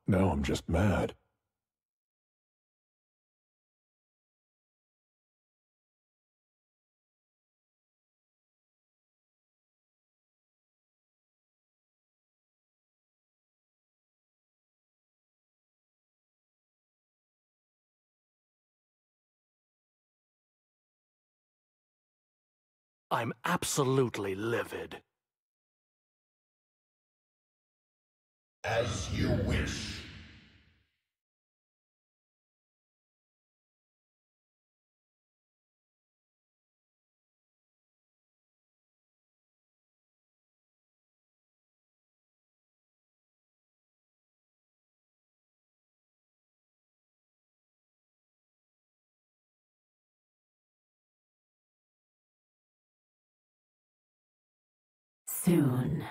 now I'm just mad. I'm absolutely livid. As you wish. Soon.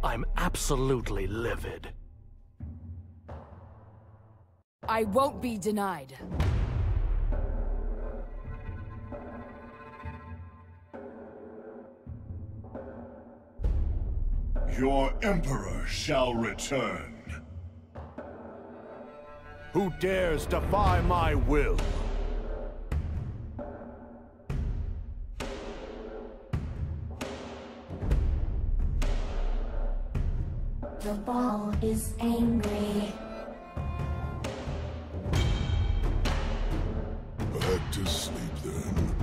I'm absolutely livid. I won't be denied. Your Emperor shall return. Who dares defy my will? The ball is angry. Back to sleep then.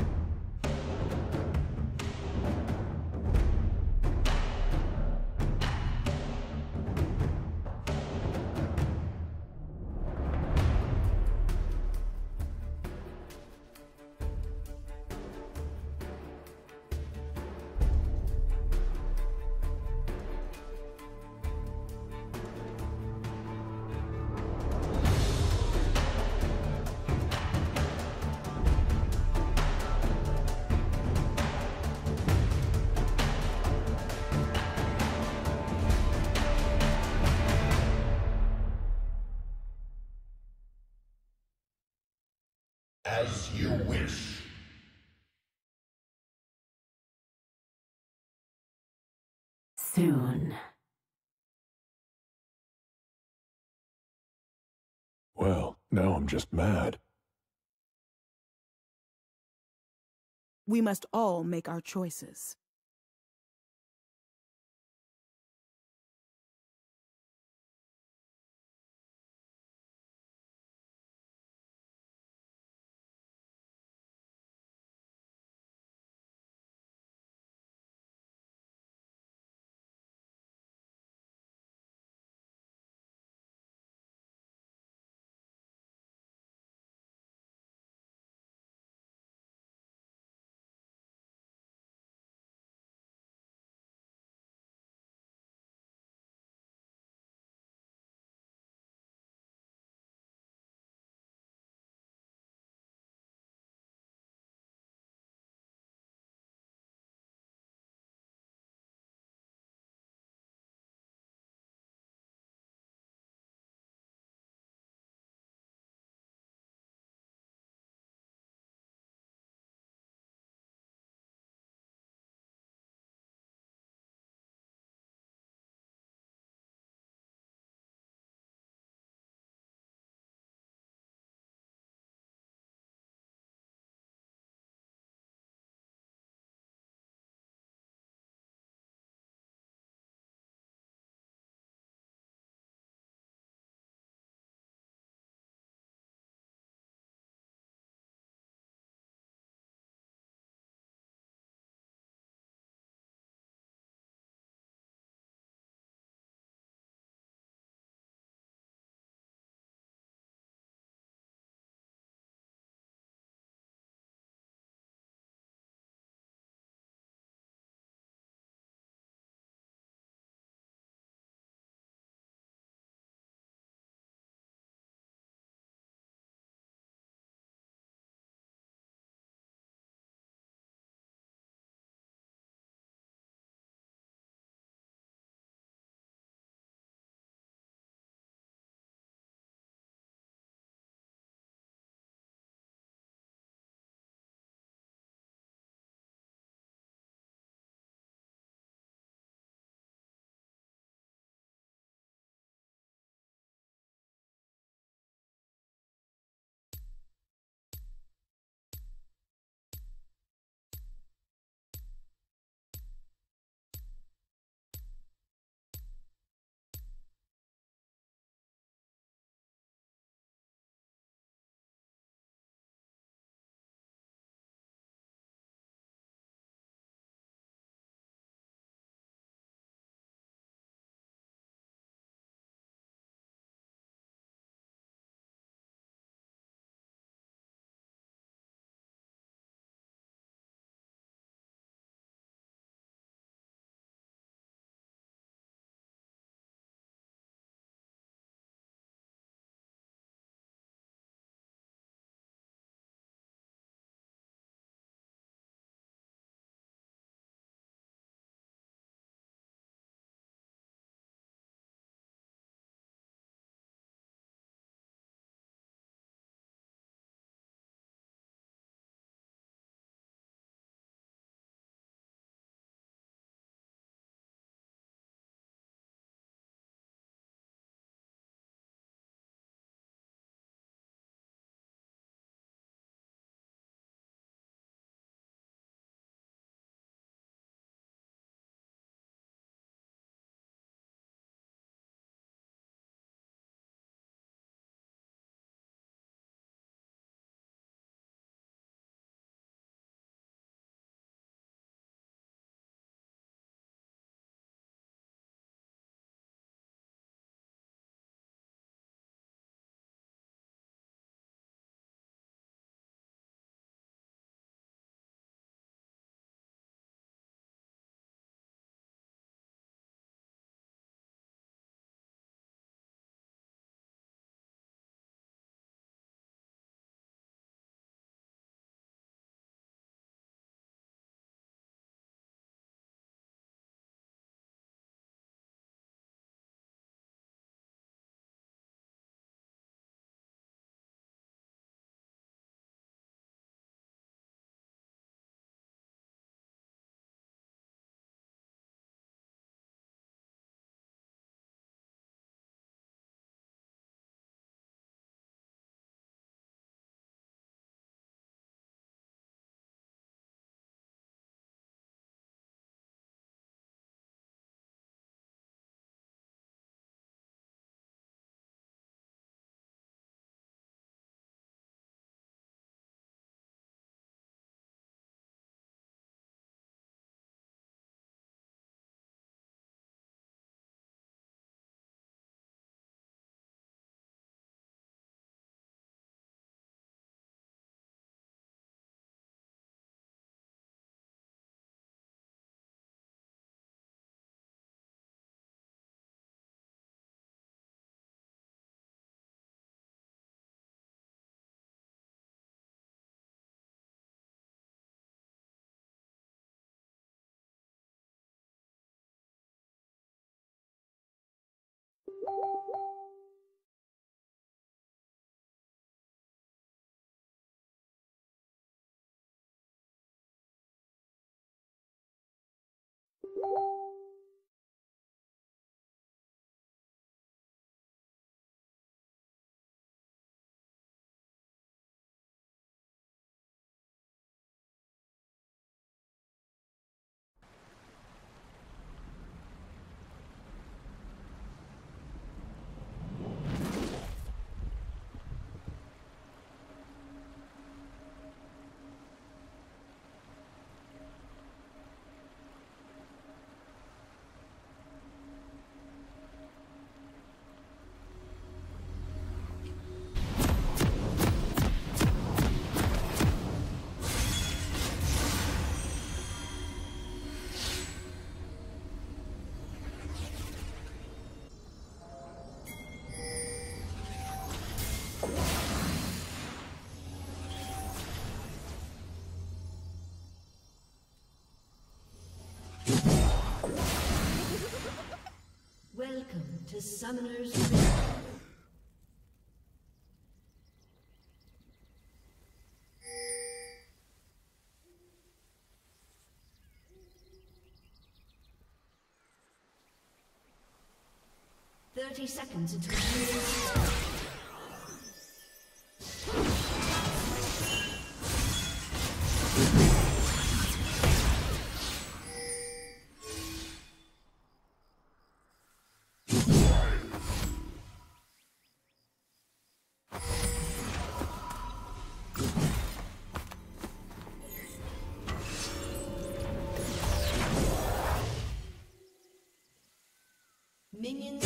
As you wish. Soon. Well, now I'm just mad. We must all make our choices. Welcome to Summoner's Rift. Seconds until minions.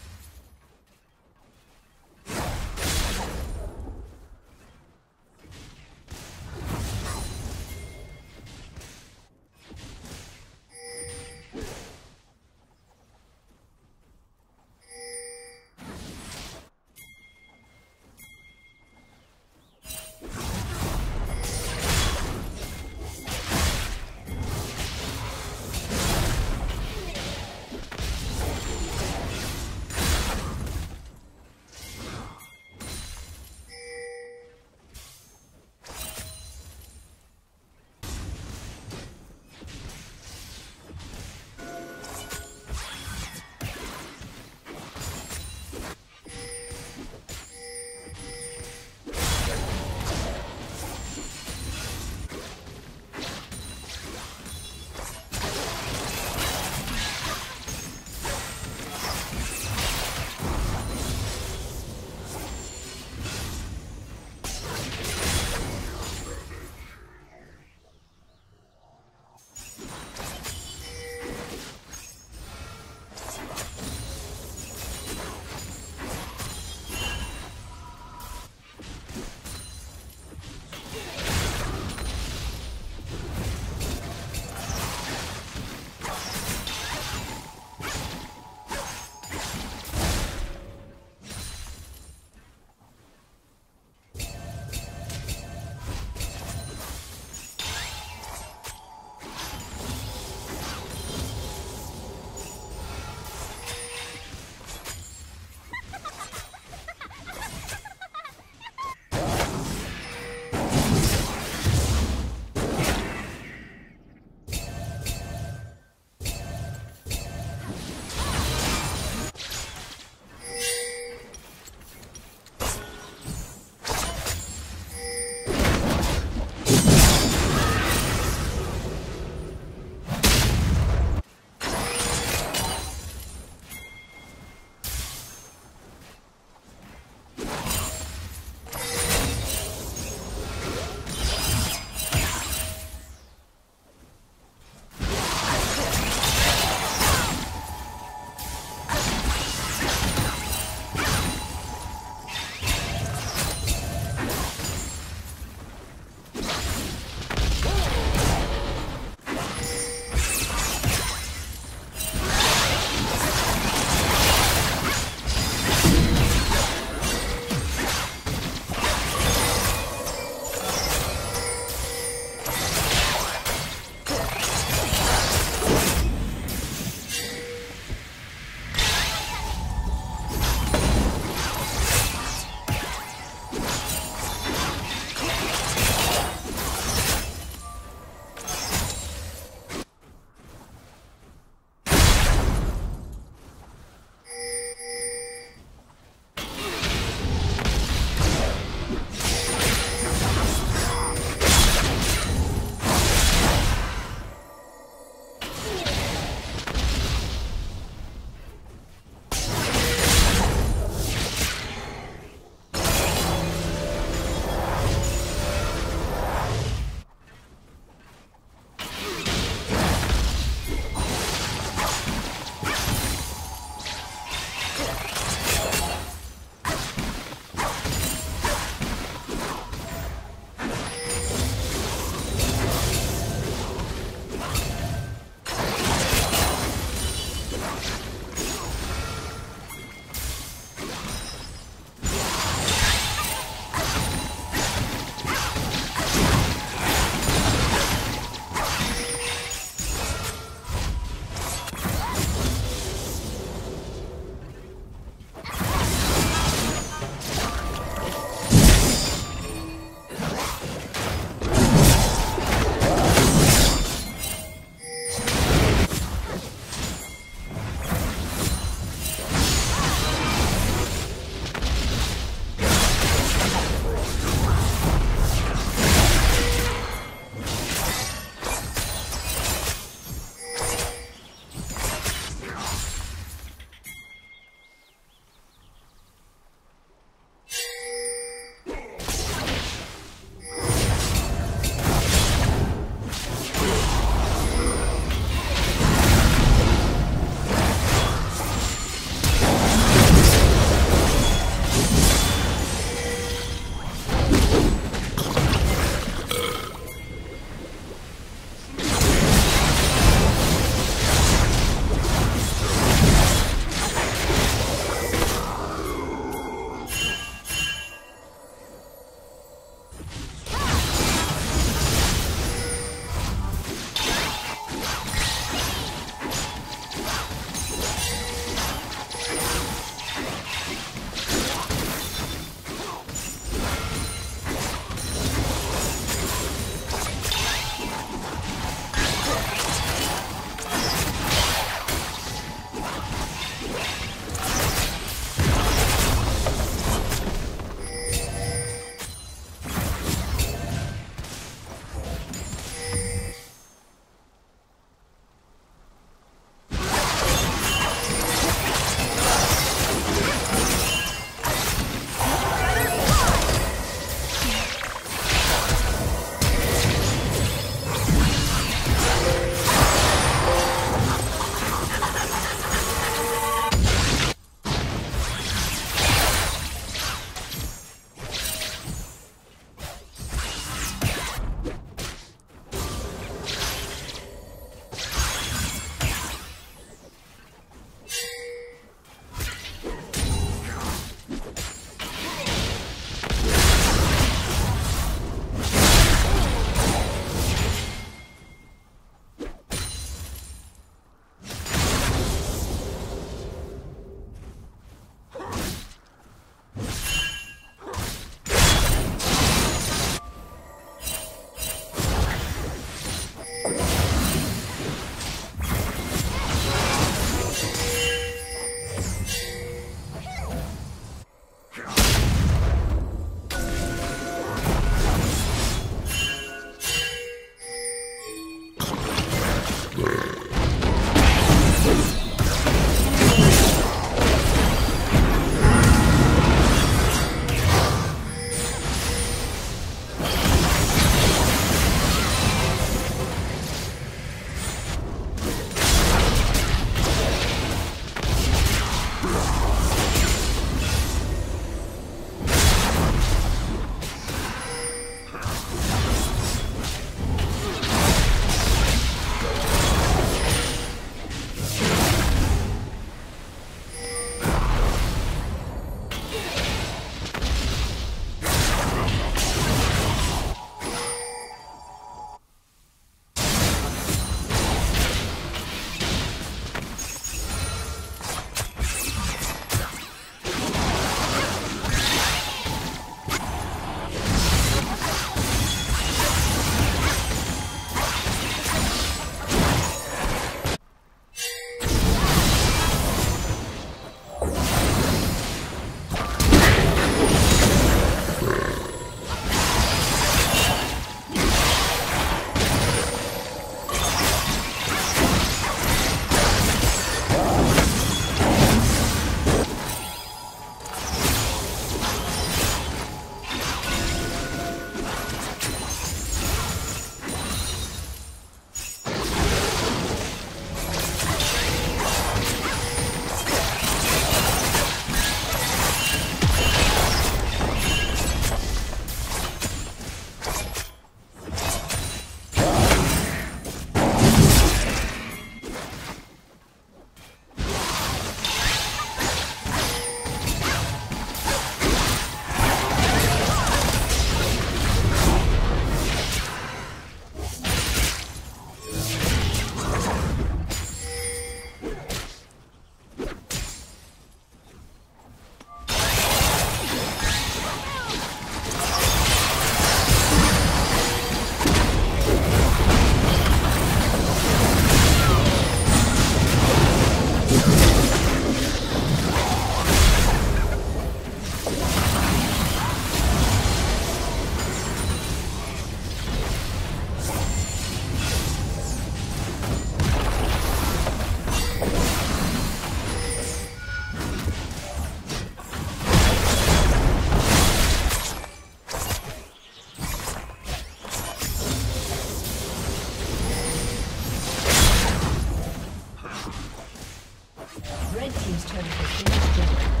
team's turret has been destroyed.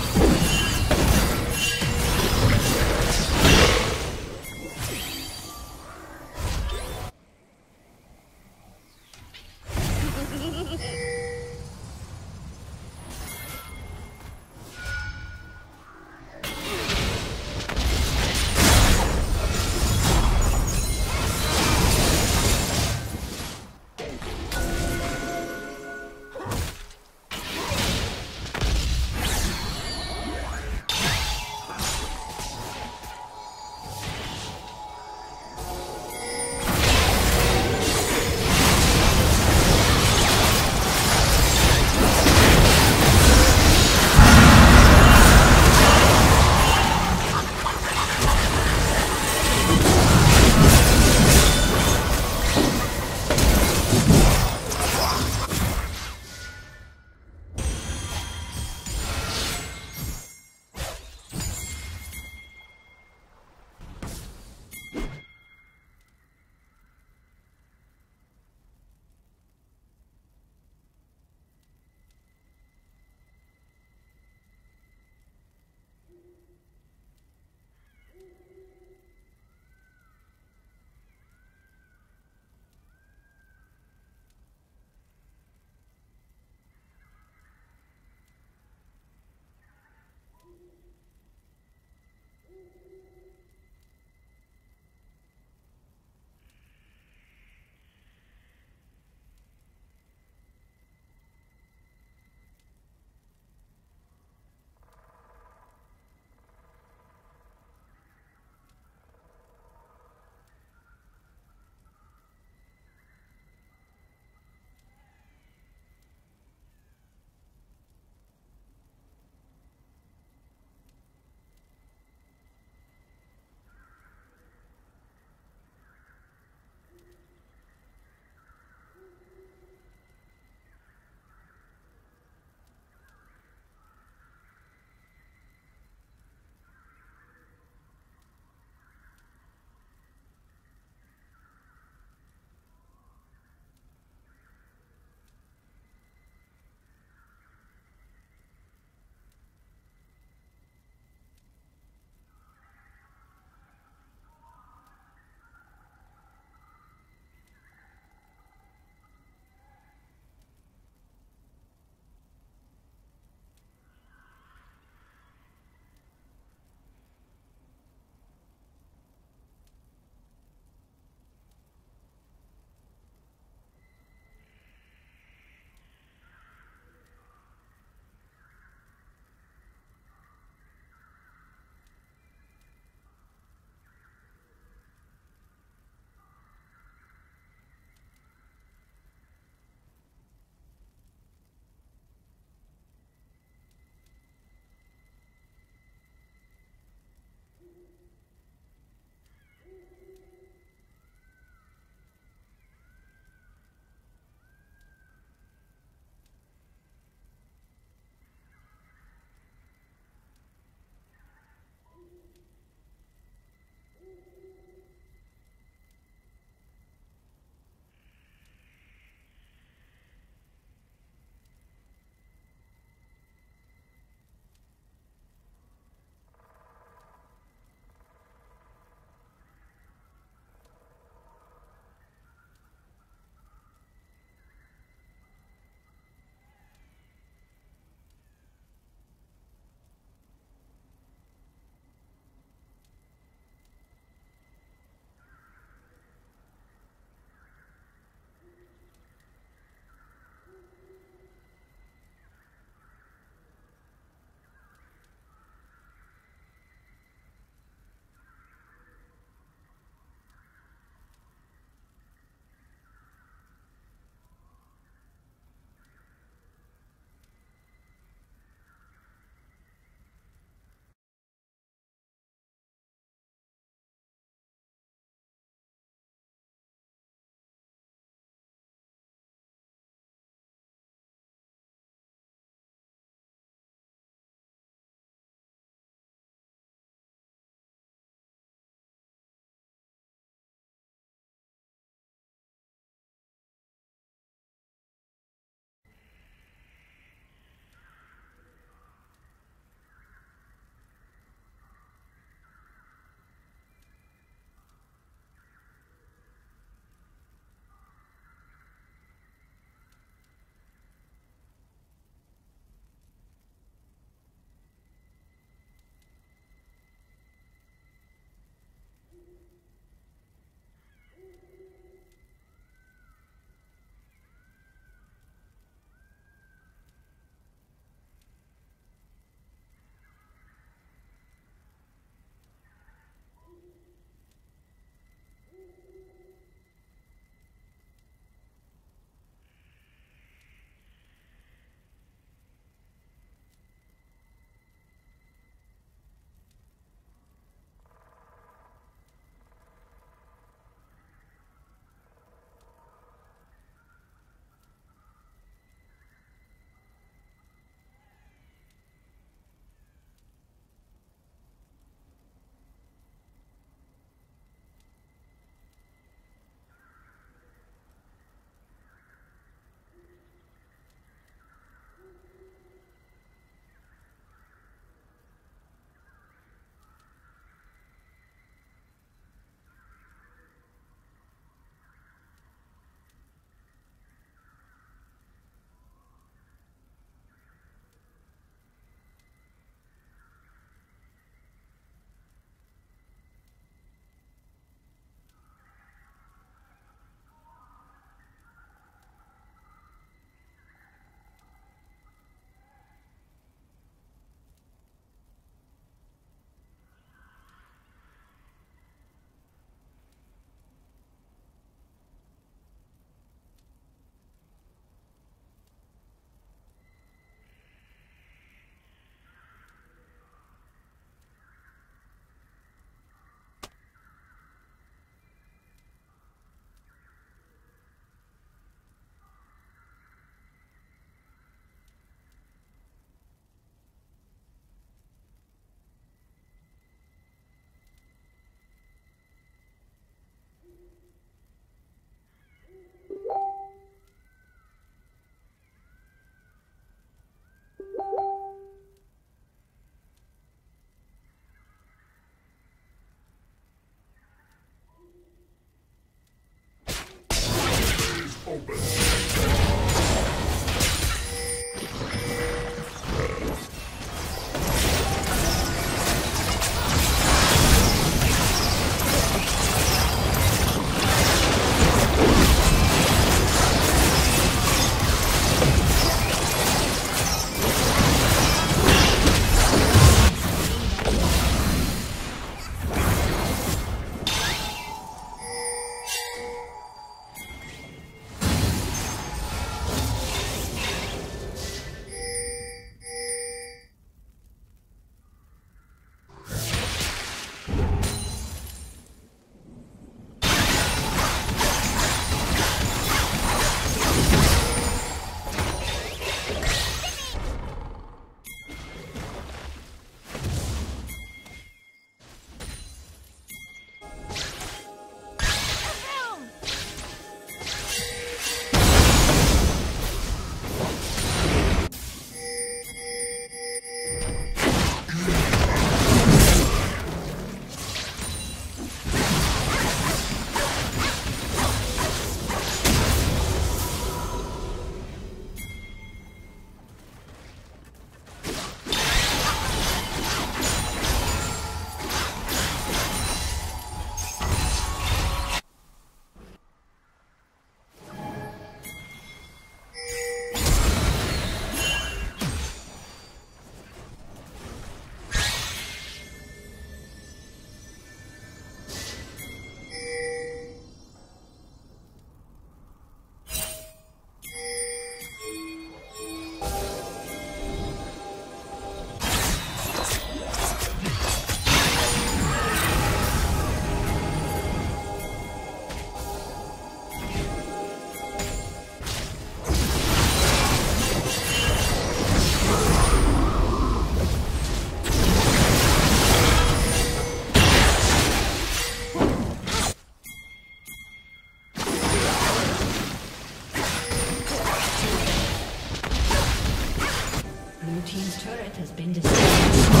team's turret has been destroyed.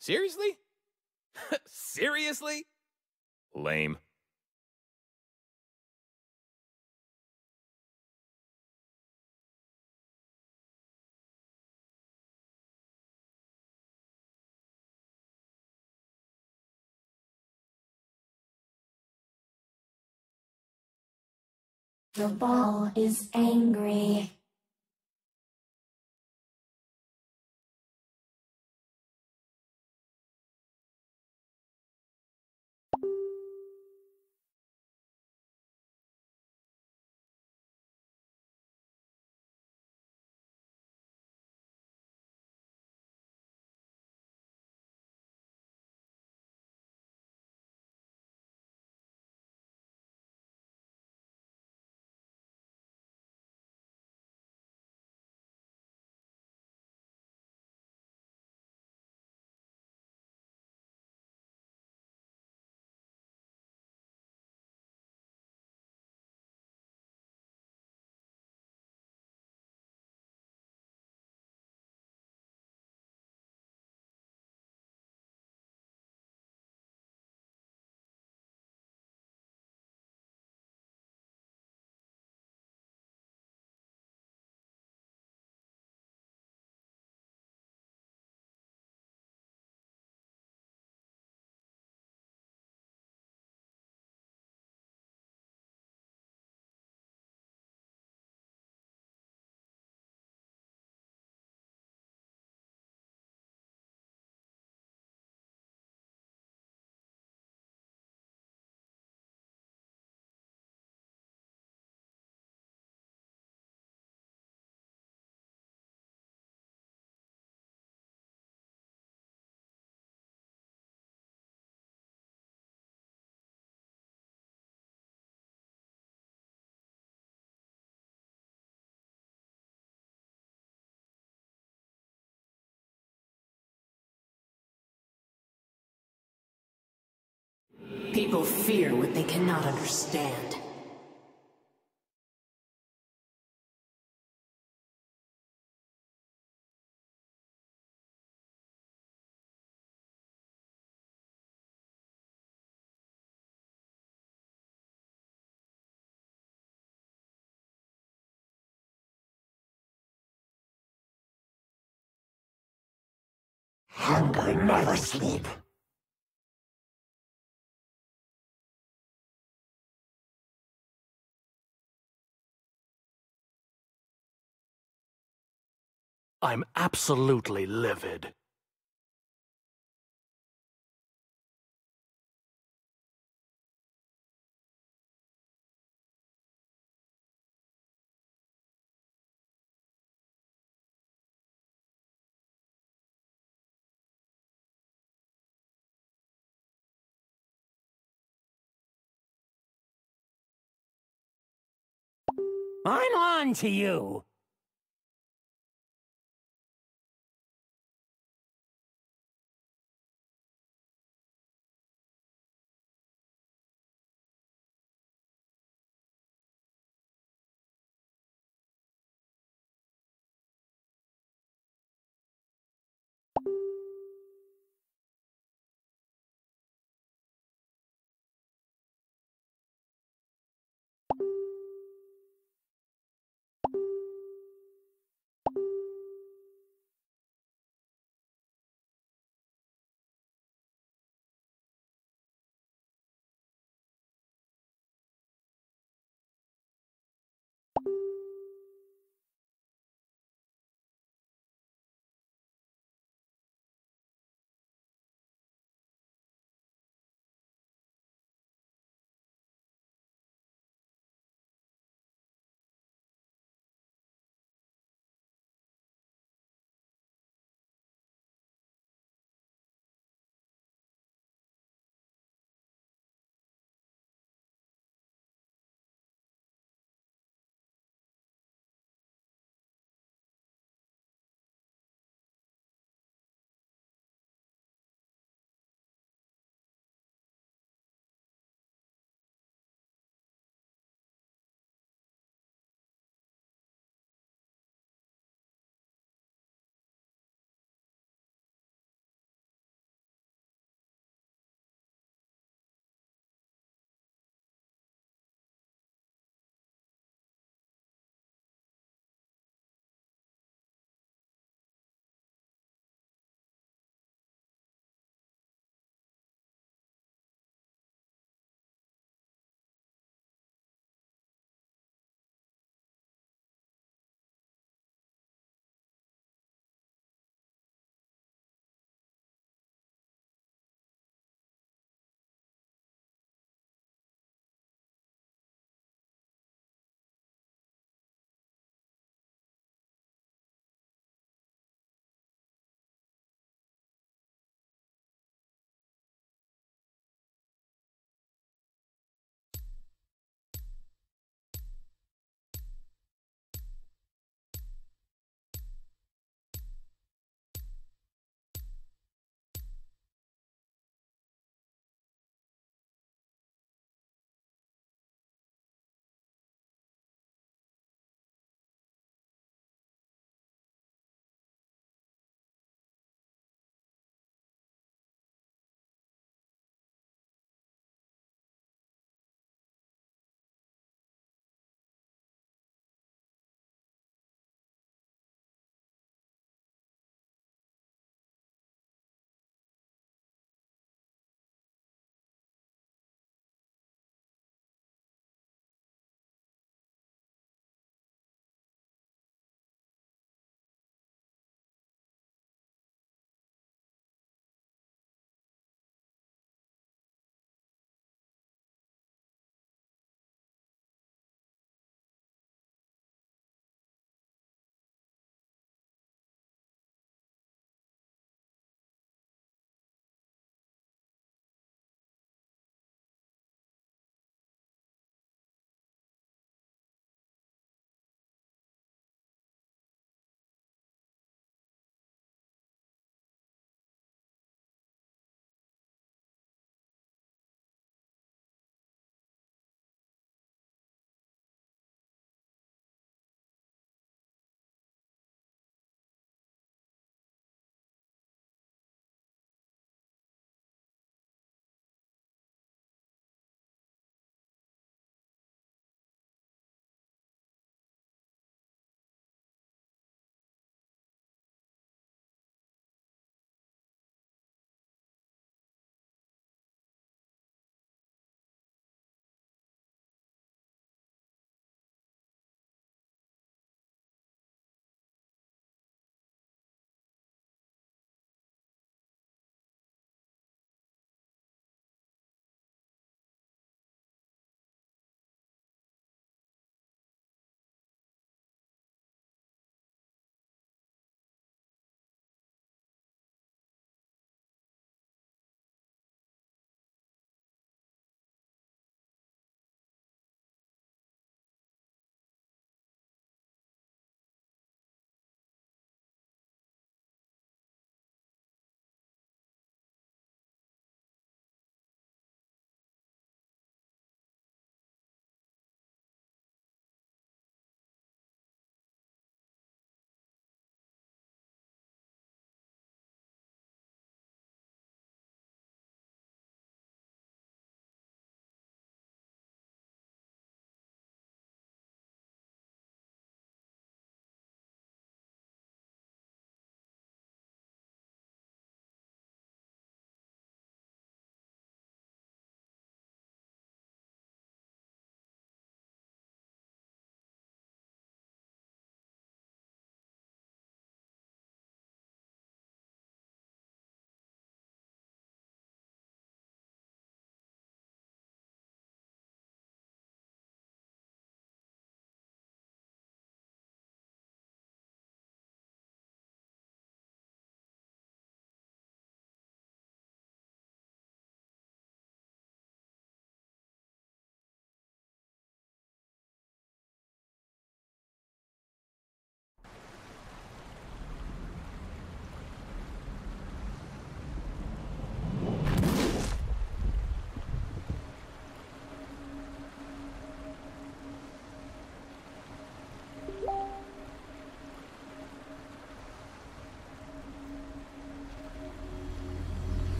Seriously? Seriously? Lame. The ball is angry. People fear what they cannot understand. Hunger never sleep. I'm absolutely livid. I'm on to you!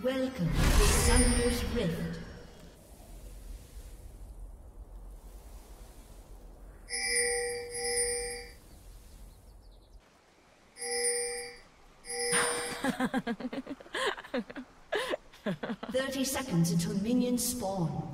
Welcome to Summoner's Rift. "30 seconds until minions spawn."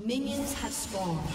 Minions have spawned.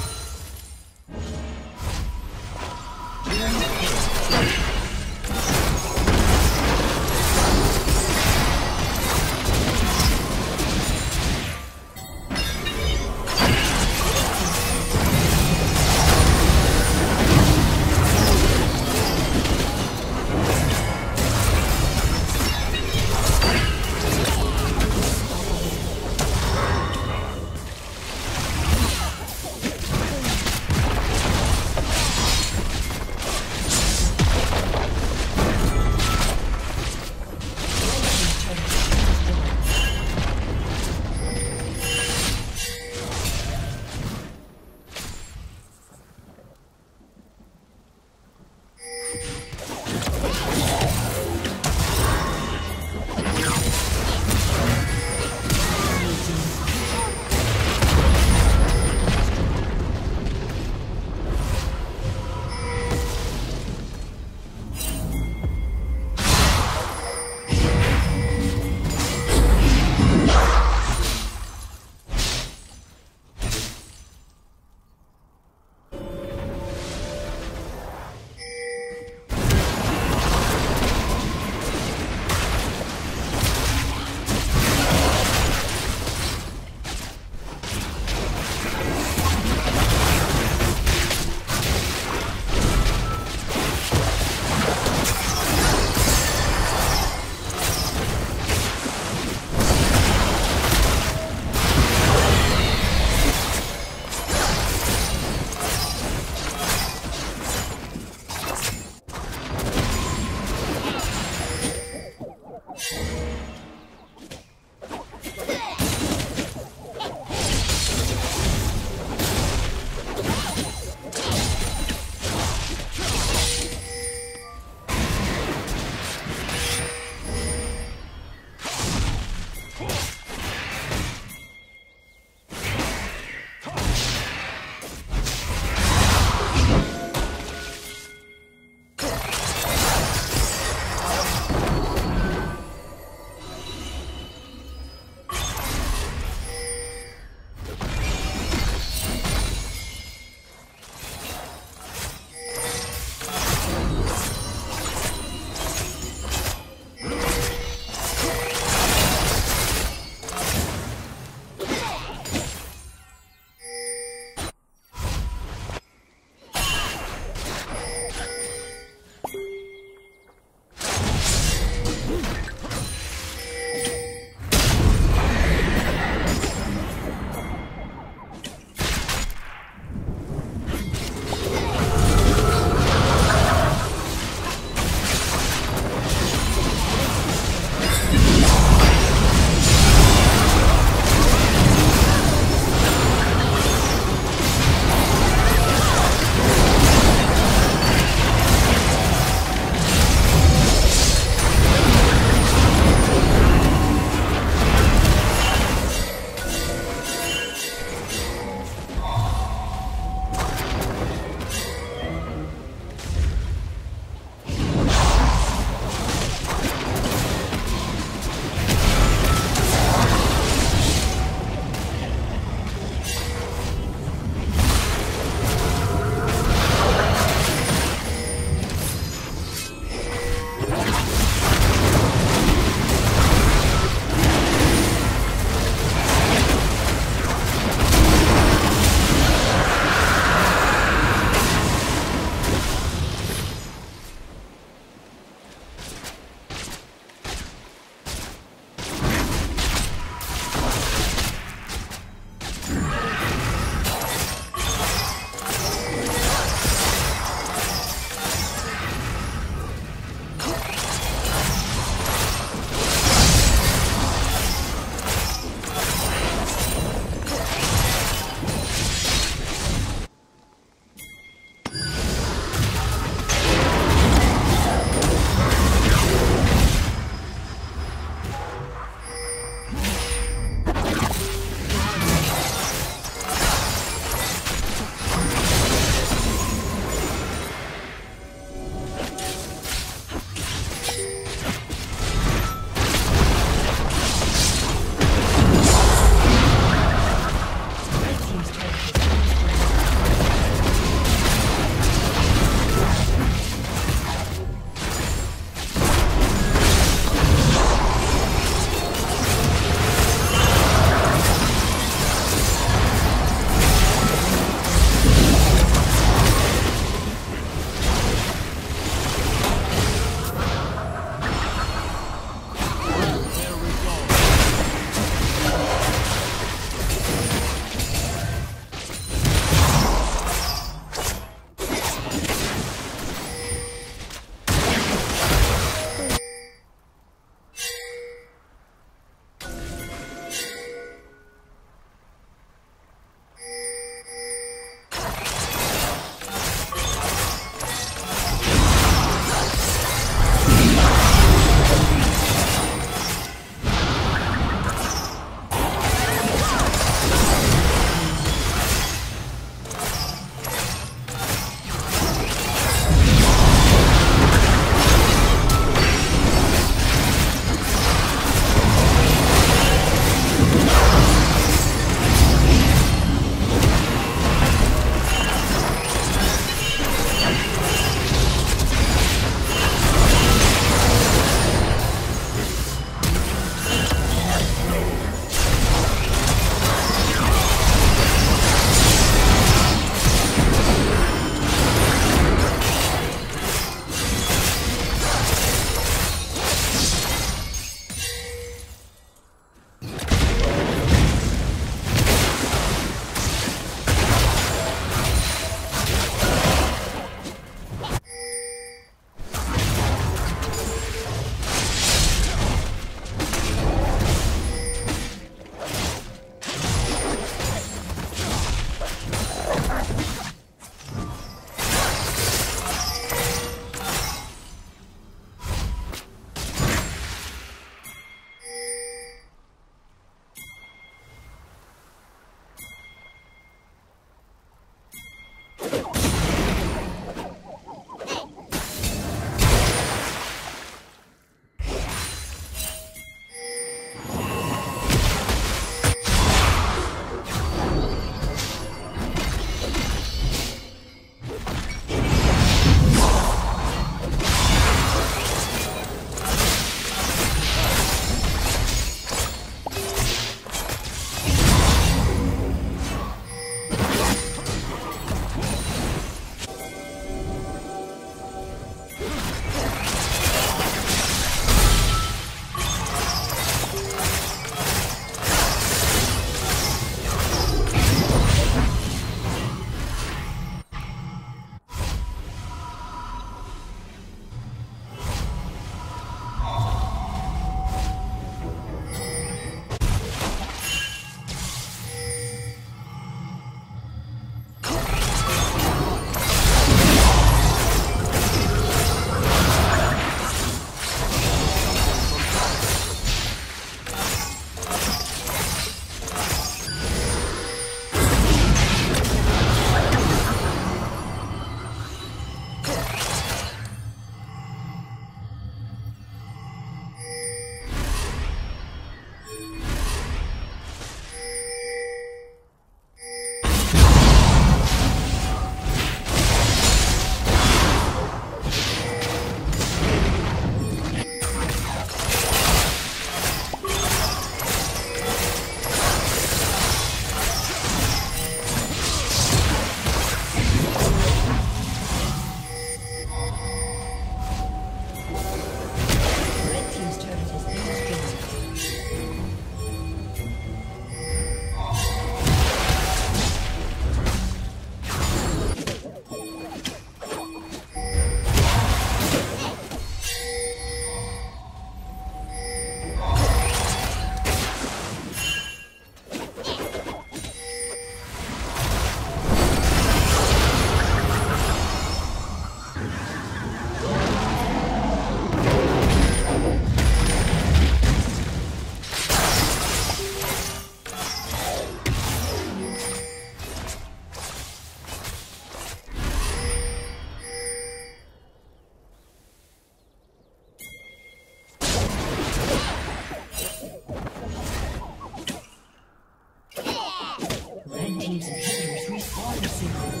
soon.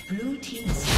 Blue team is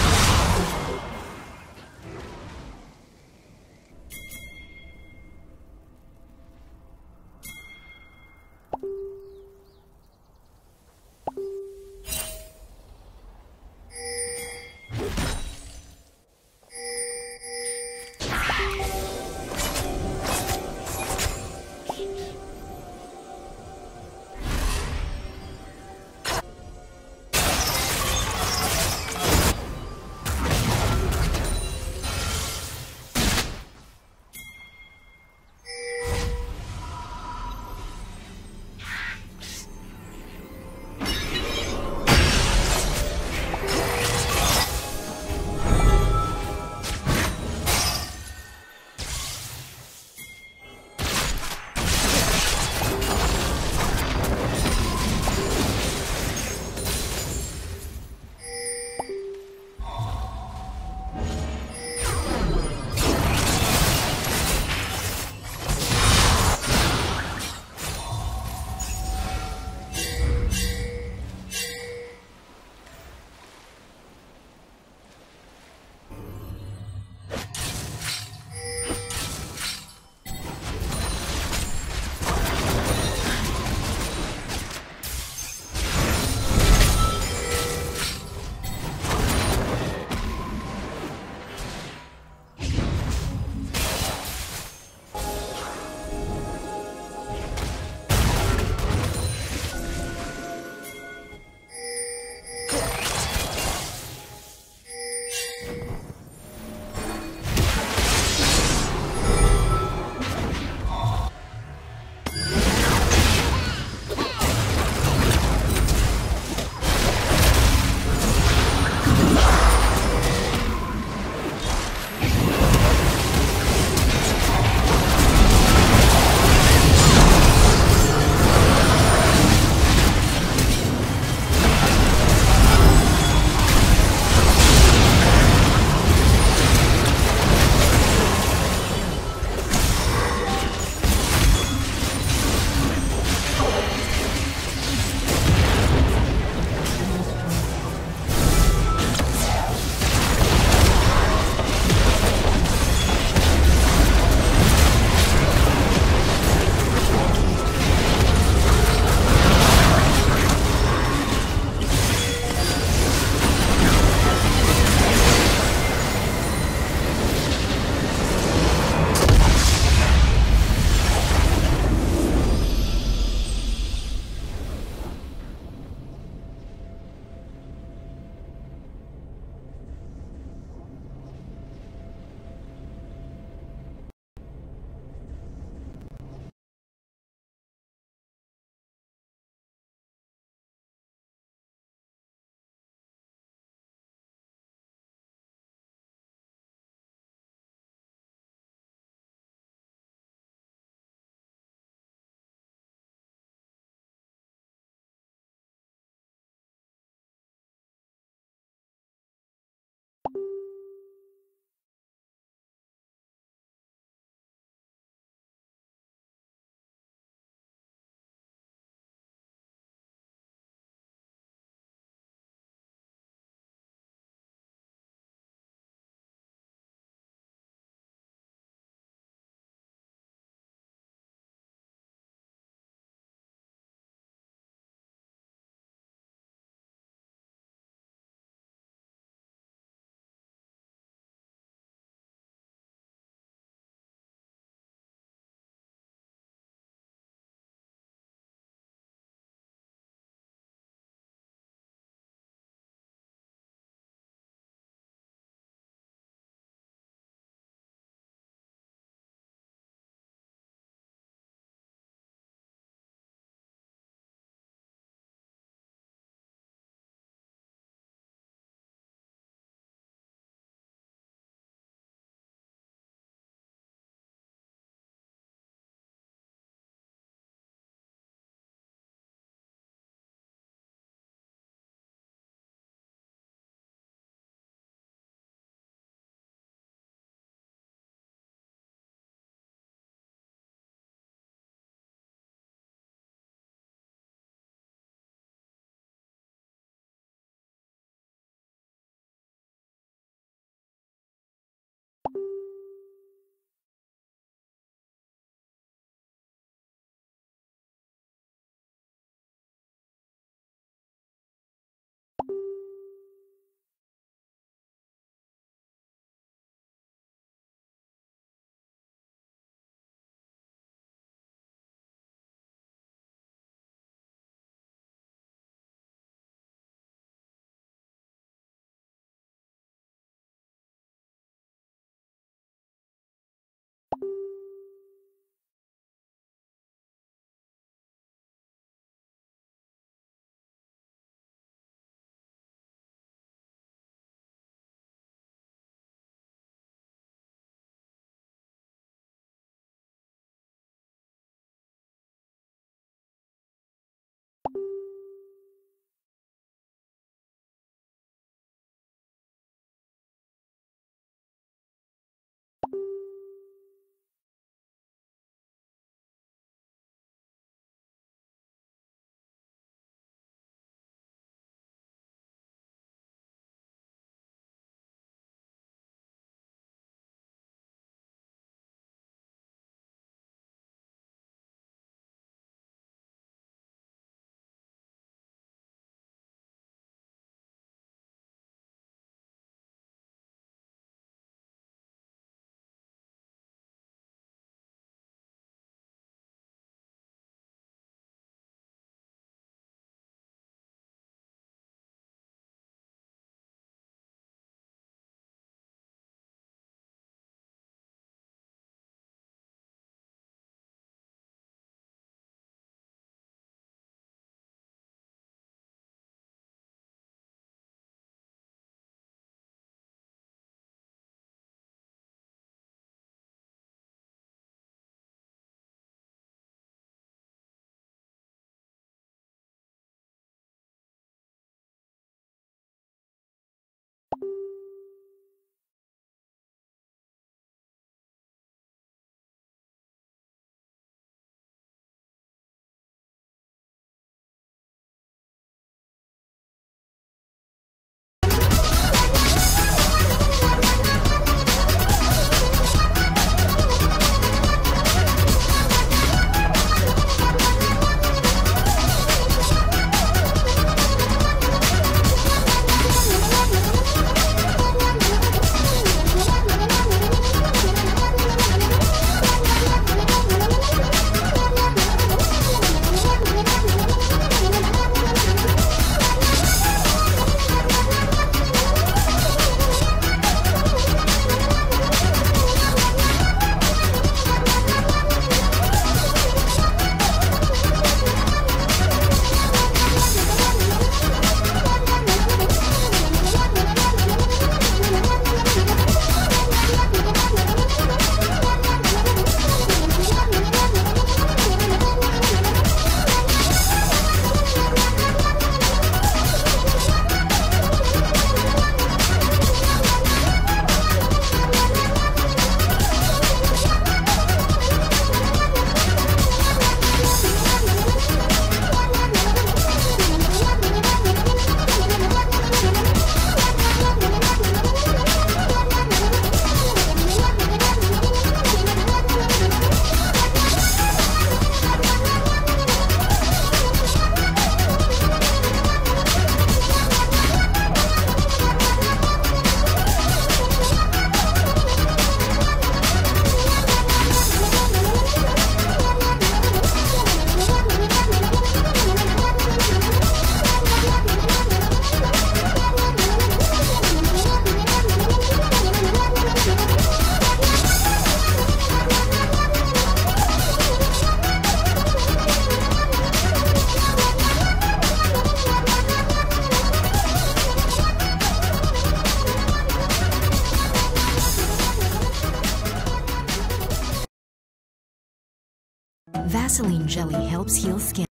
Vaseline jelly helps heal skin.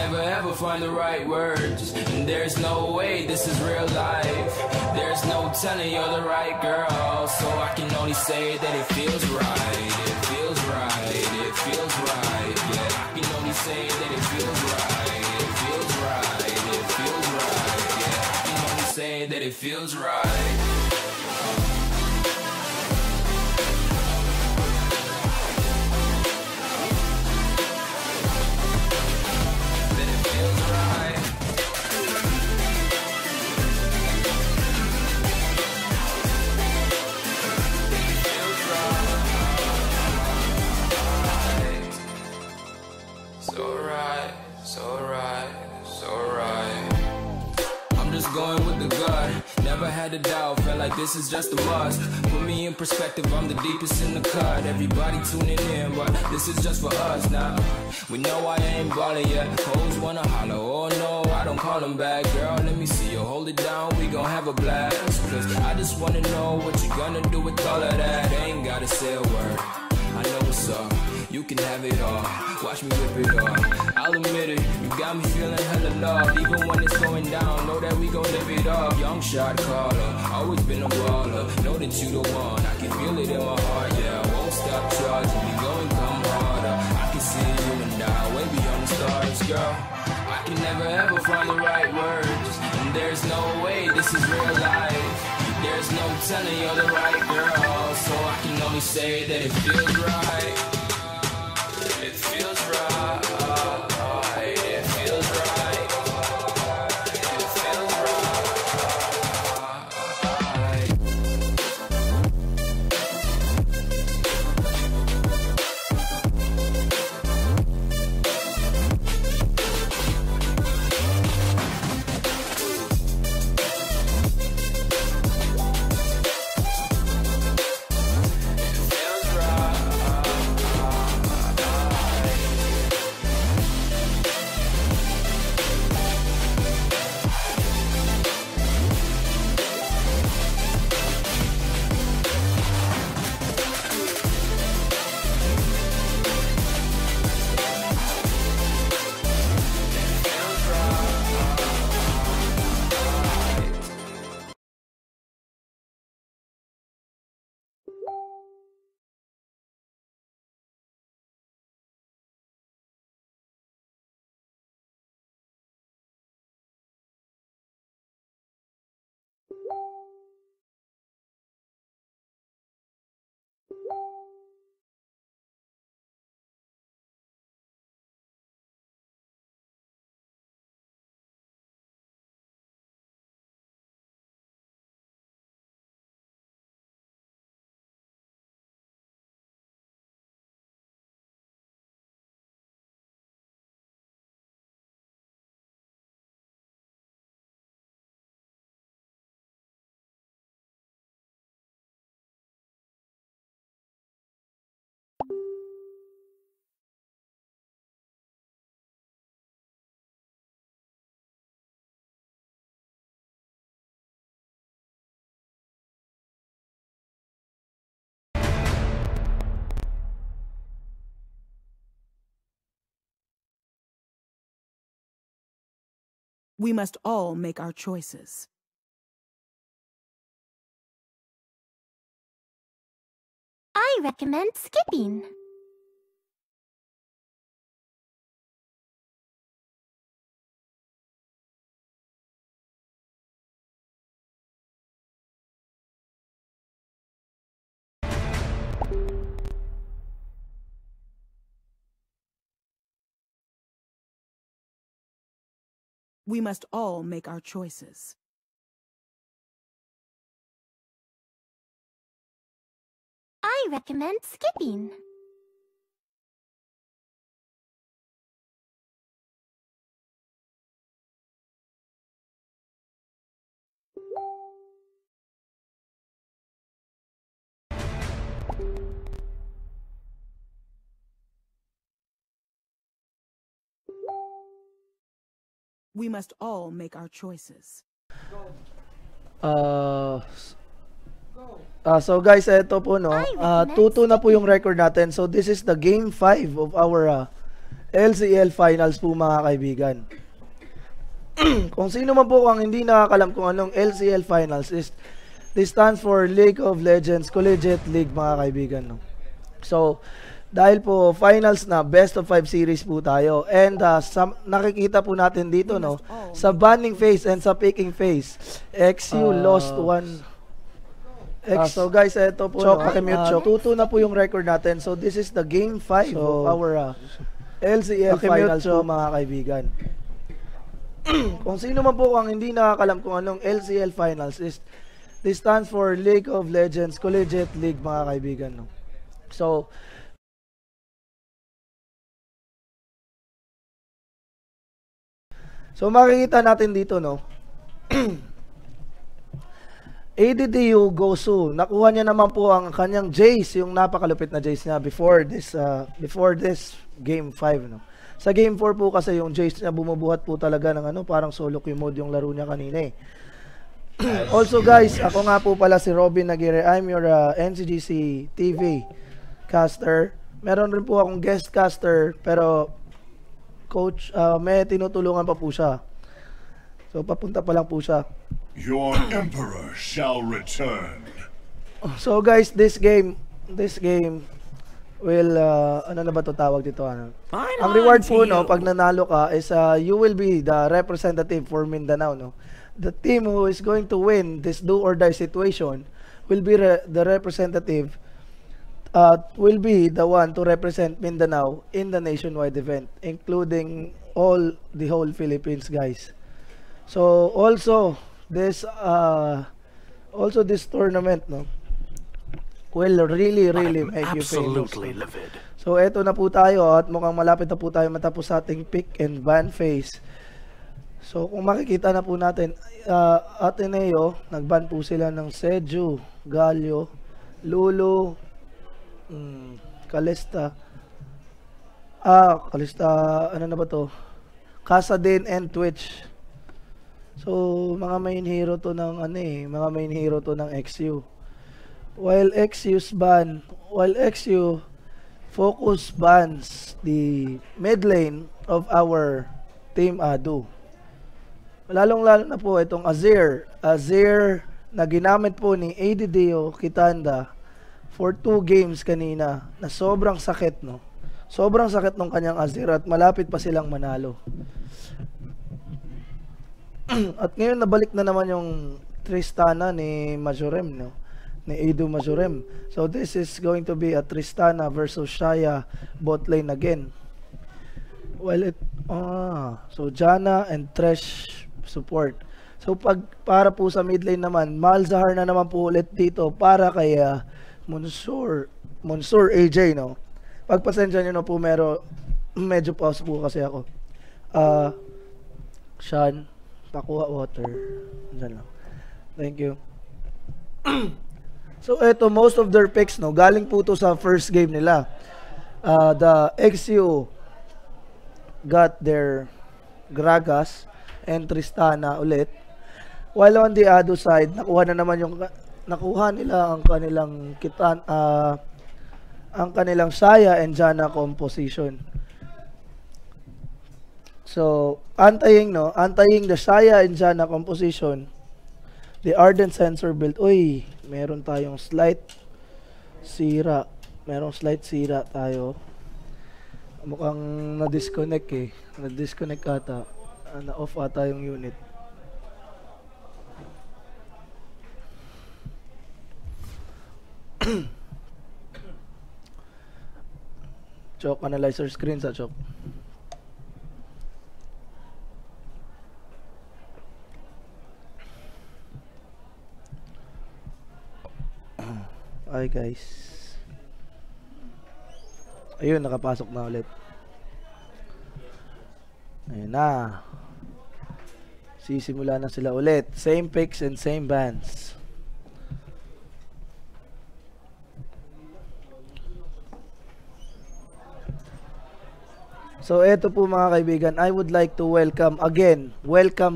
never ever find the right words, and there's no way this is real life. There's no telling you're the right girl, so I can only say that it feels right. It feels right, it feels right, yeah. I can only say that it feels right. It feels right, it feels right, yeah. I can only say that it feels right. Going with the gut, never had a doubt, felt like this is just a must. Put me in perspective, I'm the deepest in the cut. Everybody tuning in, but this is just for us now. We know I ain't ballin' yet, hoes wanna holler, oh no, I don't call them back. Girl, let me see you hold it down, we gon' have a blast. Cause I just wanna know what you gonna do with all of that. Ain't gotta say a word, I know what's up. You can have it all, watch me whip it off. I'll admit it, you got me feeling hella love. Even when it's going down, know that we gon' live it up. Young shot caller, always been a baller. Know that you the one, I can feel it in my heart, yeah. I won't stop charging, we going come harder. I can see you and I, way beyond the stars, girl. I can never ever find the right words, and there's no way this is real life. There's no telling you're the right girl, so I can only say that it feels right. It feels right. It feels right. It feels We must all make our choices. I recommend skipping. We must all make our choices. I recommend skipping. We must all make our choices. So guys, eto po no, 2-2 na po yung record natin. So this is the game 5 of our LCL Finals po mga kaibigan. Kung sino man po ang hindi nakakalam kung anong LCL Finals is, this stands for League of Legends Collegiate League mga kaibigan. No? So, dahil po finals na, best of 5 series po tayo. And nakikita po natin dito, no, sa banning phase and sa picking phase, XU lost one. So guys, ito po, Chok, no, 2-2 na po yung record natin. So this is the game 5 of our LCL finals po mga kaibigan. Kung sino man po ang hindi nakakalam kung anong LCL finals is, this stands for League of Legends Collegiate League mga kaibigan. No? So makikita natin dito, no. ADDU Gosu, nakuha niya naman po ang kanyang Jace, yung napakalupit na Jace niya before this game 5, no. Sa game 4 po kasi yung Jace niya bumubuhat po talaga ng parang solo queue mode yung laro niya kanina eh. Also guys, ako nga po pala si Robin Aguirre. I'm your Ncgc TV caster. Meron rin po akong guest caster, pero coach, may tinutulungan pa po siya. So papunta pa lang po siya. Your emperor shall return. So guys, this game will ano na ba to tawag dito, ano? Ang reward po, no, pag nanalo ka is you will be the representative for Mindanao, no. The team who is going to win this do or die situation will be the representative, will be the one to represent Mindanao in the nationwide event, including the whole Philippines, guys. So also this tournament, no, will really make you famous. Livid. So eto na po tayo at mukhang malapit na po tayo matapos sa ating pick and ban phase. So kung makikita na po natin, Ateneo, nagban po sila ng Seju, Galio, Lulu, Kalista, ano na ba to? Kasadin and Twitch. So mga main hero to ng mga main hero to ng XU. While XU focus bans the mid lane of our team ADDU. Lalong-lalo na po itong Azir na ginamit po ni ADDU Kitanda for 2 games kanina, na sobrang sakit, no. Sobrang sakit ng kanyang Azir at malapit pa silang manalo. At ngayon nabalik na naman yung Tristana ni Majorem, no, ni ADDU Majorem. So this is going to be a Tristana versus Shaya bot lane again. Well, so Jana and Thresh support. So para po sa mid lane naman, Malzahar na naman po ulit dito para kay Monsur AJ, no. Pagpasensya niyo na po, medyo pause po kasi ako. Sean, pakuha water. Diyan lang. Thank you. So eto, most of their picks, no, galing po to sa first game nila. The XU got their Gragas and Tristana ulit. While on the ADDU side, nakuha nila ang kanilang ang kanilang Saya and Jana composition. So, antayin the Saya and Jana composition, the Ardent Sensor build. Uy, meron tayong slight sira. Merong slight sira tayo. Mukhang na-disconnect eh. Na-disconnect ata. Na-off ata yung unit. Chok, analyzer screen sa Chok. Hi guys. Ayun, nakapasok na ulit. Ayun na. Sisimula na sila ulit. Same picks and same bans. So eto po mga kaibigan, I would like to welcome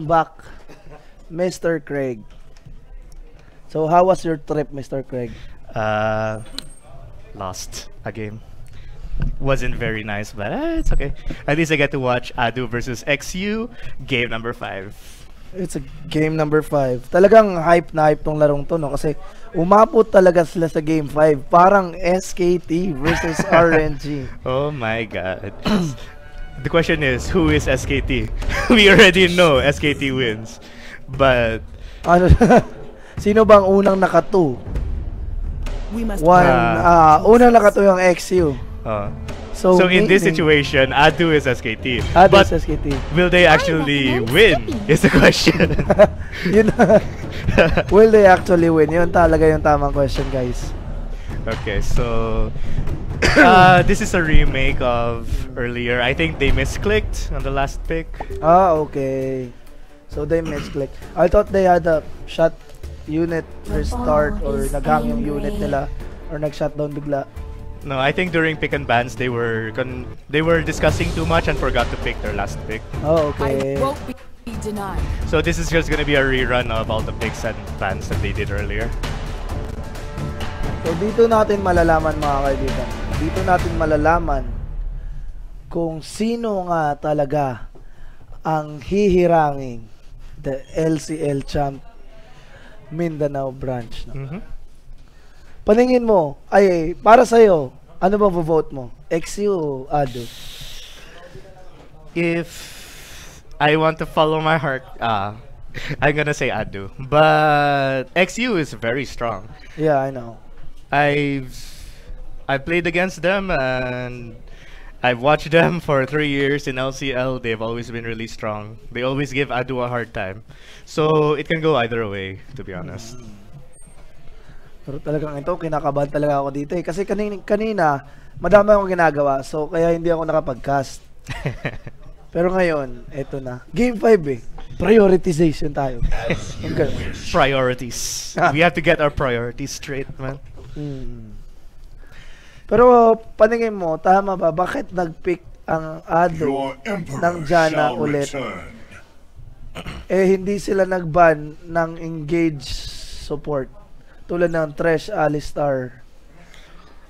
back Mr. Craig. So how was your trip, Mr. Craig? Lost a game. wasn't very nice, but it's okay. At least I get to watch ADDU versus XU, game number 5. It's a game number 5. Talagang hype na hype tong larong to, no? Kasi umabot talaga sila sa game 5. Parang SKT versus RNG. Oh my god. The question is, who is SKT? We already know SKT wins. But ano sino bang unang naka-2? We must unang naka-2 yung XU. So in this situation, ADDU is SKT. ADDU is SKT. Will they actually win? Is the question. Yun will they actually win? Yun talaga yung tamang question, guys. Okay, so this is a remake of earlier. I think they misclicked on the last pick. Okay. So they misclicked. I thought they had a shot unit restart or naghang yung unit nila or nag-shutdown bigla. No, I think during pick and bans they were discussing too much and forgot to pick their last pick. Oh, okay. I won't be denied. So this is just gonna be a rerun of all the picks and bans that they did earlier. So dito natin malalaman, mga kaibigan. Dito natin malalaman kung sino nga talaga ang hihiranging the LCL champ Mindanao branch. No? Paningin mo, ay para sa'yo, ano ba vote mo? XU o ADDU? If I want to follow my heart, I'm gonna say ADDU. But XU is very strong. Yeah, I know. I've played against them and I've watched them for 3 years in LCL. They've always been really strong. They always give ADDU a hard time. So it can go either way, to be honest. Pero talagang ito, kinakabahan talaga ako dito eh. Kasi kanina, madami akong ginagawa. So kaya hindi ako nakapag-cast. Pero ngayon, eto na. Game 5 eh. Prioritization tayo. Priorities. We have to get our priorities straight, man. Pero paningin mo, tama ba? Bakit nag-pick ang ADDU ng Jana ulit? Eh, hindi sila nag-ban ng engage support. Tulad ng Thresh, Alistar,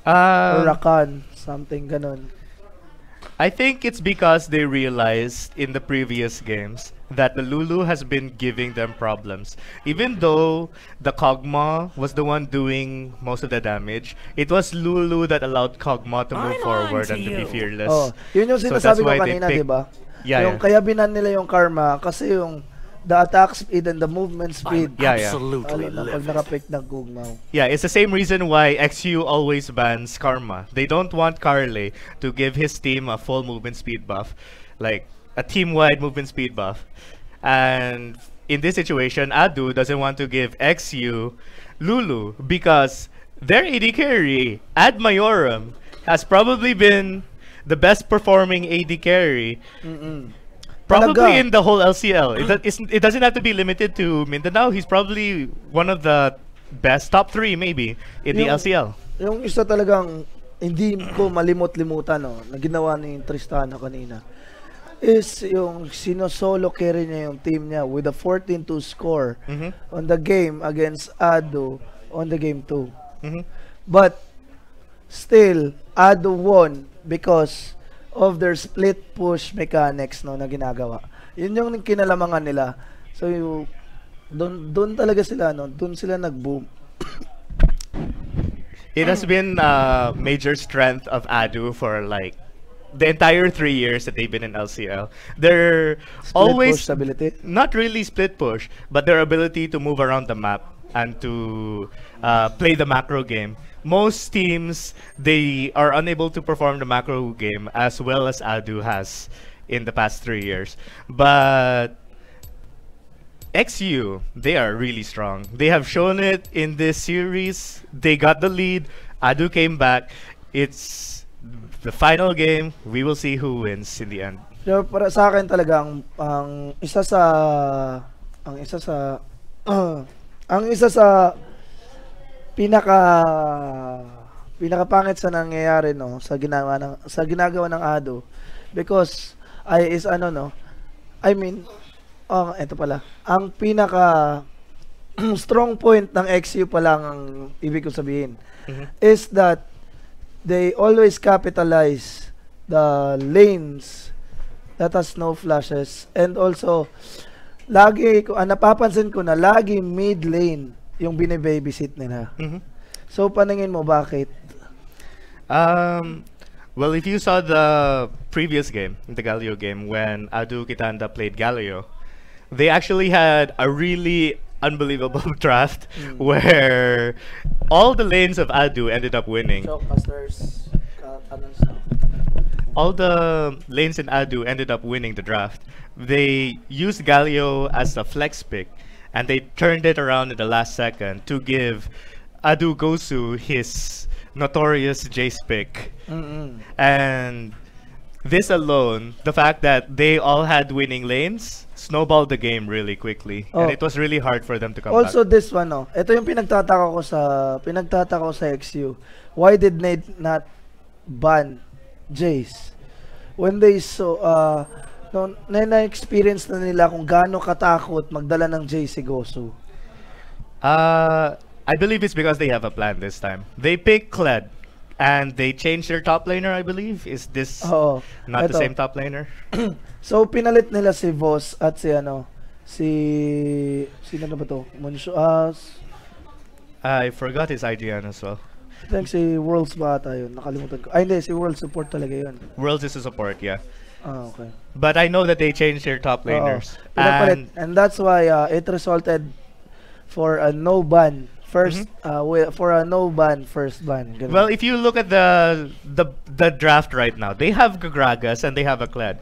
or Rakan, something ganun. I think it's because they realized in the previous games that the Lulu has been giving them problems. Even though the Kog'Maw was the one doing most of the damage, it was Lulu that allowed Kog'Maw to move forward and to be fearless. Oh, yun yung sinasabi ko kanina, di ba? Yeah, kaya binan nila yung Karma kasi yung the attack speed and the movement speed. Absolutely pag nakapick ng Kog'Maw. Yeah, it's the same reason why XU always bans Karma. They don't want Carly to give his team a full movement speed buff, like a team-wide movement speed buff. And in this situation, ADDU doesn't want to give XU Lulu because their AD carry, Ad Majorum, has probably been the best performing AD carry. Probably in the whole LCL. It doesn't have to be limited to Mindanao. He's probably one of the best, top 3 maybe, in the LCL. Yung isa talagang hindi ko malimot-limutan, no, na ginawa ni Tristana kanina, is yung sino-solo carry niya yung team niya with a 14-2 score on the game against ADDU on the game 2. But still, ADDU won because of their split push mechanics, no, na ginagawa. Yun yung kinalamangan nila. So doon talaga sila, no, doon sila nag-boom. It has been a major strength of ADDU for like the entire 3 years that they've been in LCL. They're always push ability? Not really split push, but their ability to move around the map and to play the macro game. Most teams, they are unable to perform the macro game as well as ADDU has in the past 3 years. But XU, they are really strong. They have shown it in this series. They got the lead. ADDU came back. It's the final game. We will see who wins in the end. So, para sa akin talaga ang isa sa pinakapangit sa nangyayari, no, sa ginagawa ng ADDU, because eto pala, ang pinaka strong point ng XU pa lang ang ibig ko sabihin is that they always capitalize the lanes that has no flashes, and also lagi ko napapansin ko na lagi mid lane yung bine-babysit nila. So paningin mo bakit? Well, if you saw the previous game, the Galio game, when Adu Kitanda played Galio, they actually had a really unbelievable draft where all the lanes of Adu ended up winning. All the lanes in Adu ended up winning the draft. They used Galio as a flex pick, and they turned it around in the last second to give Adu Gosu his notorious Jace pick. And this alone, the fact that they all had winning lanes, snowballed the game really quickly. And it was really hard for them to come back. Also this one, ito yung pinagtataka ko sa XU. Why did they not ban Jace? When they saw, na-experience na nila kung gaano katakot magdala ng Jace si Gosu. I believe it's because they have a plan this time. They picked Kled, and they changed their top laner, I believe. Is this not the same top laner? So, pinalit nila si Voss at sino na ba to? I forgot his IGN as well. I think si Worlds ba ata yun? Nakalimutan ko. Ay, hindi. Si Worlds support talaga yun. Worlds is a support, yeah. Okay. But I know that they changed their top laners. And that's why it resulted for a no ban. First first ban. Ganun. Well, if you look at the draft right now, they have Gragas and they have a Kled.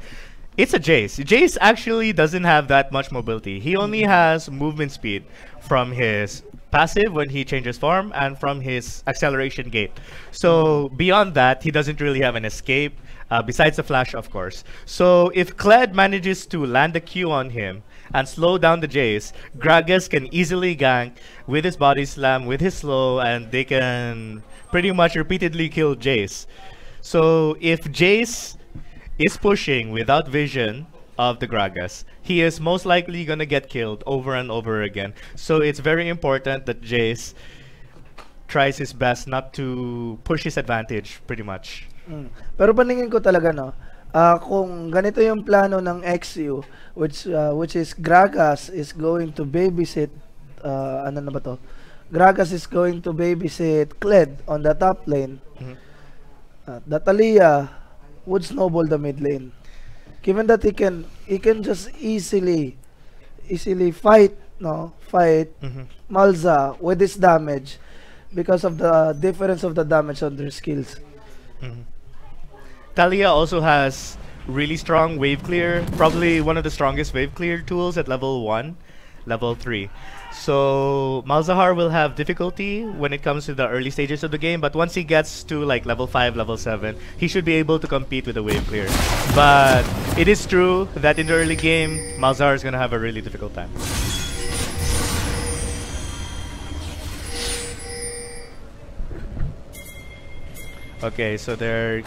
It's a Jace. Jace actually doesn't have that much mobility. He only has movement speed from his passive when he changes form and from his acceleration gate. So beyond that, he doesn't really have an escape, besides the flash, of course. So if Kled manages to land a Q on him and slow down the Jace, Gragas can easily gank with his body slam, with his slow, and they can pretty much repeatedly kill Jace. So if Jace is pushing without vision of the Gragas, he is most likely gonna get killed over and over again. So it's very important that Jace tries his best not to push his advantage, pretty much. Pero paningin ko talaga, kung ganito yung plano ng XU, which is Gragas is going to babysit, ano na ba to? Gragas is going to babysit Kled on the top lane. Datalia would snowball the mid lane. Given that he can just easily fight Malza with his damage because of the difference of the damage on their skills. Talia also has really strong wave clear, probably one of the strongest wave clear tools at level 1, level 3. So Malzahar will have difficulty when it comes to the early stages of the game, but once he gets to like level 5, level 7, he should be able to compete with the wave clear. But it is true that in the early game, Malzahar is going to have a really difficult time. Okay, so they're